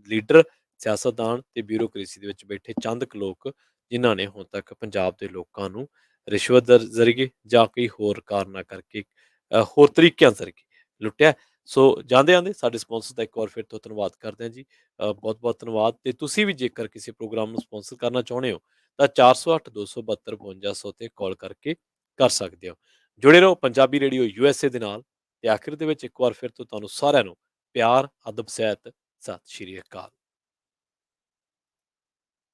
ਲੀਡਰ, ਸਿਆਸਤਦਾਨ ਤੇ ਬਿਊਰੋਕ੍ਰੇਸੀ ਦੇ ਵਿੱਚ ਬੈਠੇ ਚੰਦ ਕੁ ਲੋਕ, ਜਿਨ੍ਹਾਂ ਨੇ ਹੁਣ ਤੱਕ ਪੰਜਾਬ ਦੇ ਲੋਕਾਂ ਨੂੰ ਰਿਸ਼ਵਤ ਜ਼ਰੀਏ ਜਾਂ ਕੋਈ ਹੋਰ ਕਾਰਨਾਂ ਕਰਕੇ, ਹੋਰ ਤਰੀਕਿਆਂ ਜ਼ਰੀਏ ਲੁੱਟਿਆ। ਸੋ ਜਾਂਦੇ ਆਂਦੇ ਸਾਡੇ ਸਪਾਂਸਰ ਦਾ ਇੱਕ ਵਾਰ ਫਿਰ ਤੋਂ ਧੰਨਵਾਦ ਕਰਦੇ ਹਾਂ ਜੀ। ਬਹੁਤ ਬਹੁਤ ਧੰਨਵਾਦ। ਤੇ ਤੁਸੀਂ ਵੀ ਜੇਕਰ ਕਿਸੇ ਪ੍ਰੋਗਰਾਮ ਨੂੰ ਸਪਾਂਸਰ ਕਰਨਾ ਚਾਹੁੰਦੇ ਹੋ ਤਾਂ 408 272 5200 ਤੇ ਕਾਲ ਕਰਕੇ ਕਰ ਸਕਦੇ ਹੋ। ਜੁੜੇ ਰਹੋ ਪੰਜਾਬੀ ਰੇਡੀਓ USA ਦੇ ਨਾਲ। ਤੇ ਆਖਿਰ ਦੇ ਵਿੱਚ ਇੱਕ ਵਾਰ ਫਿਰ ਤੋਂ ਤੁਹਾਨੂੰ ਸਾਰਿਆਂ ਨੂੰ ਪਿਆਰ, ਅਦਬ, ਸਹਿਤ, ਸਤਿ ਸ਼੍ਰੀ ਅਕਾਲ।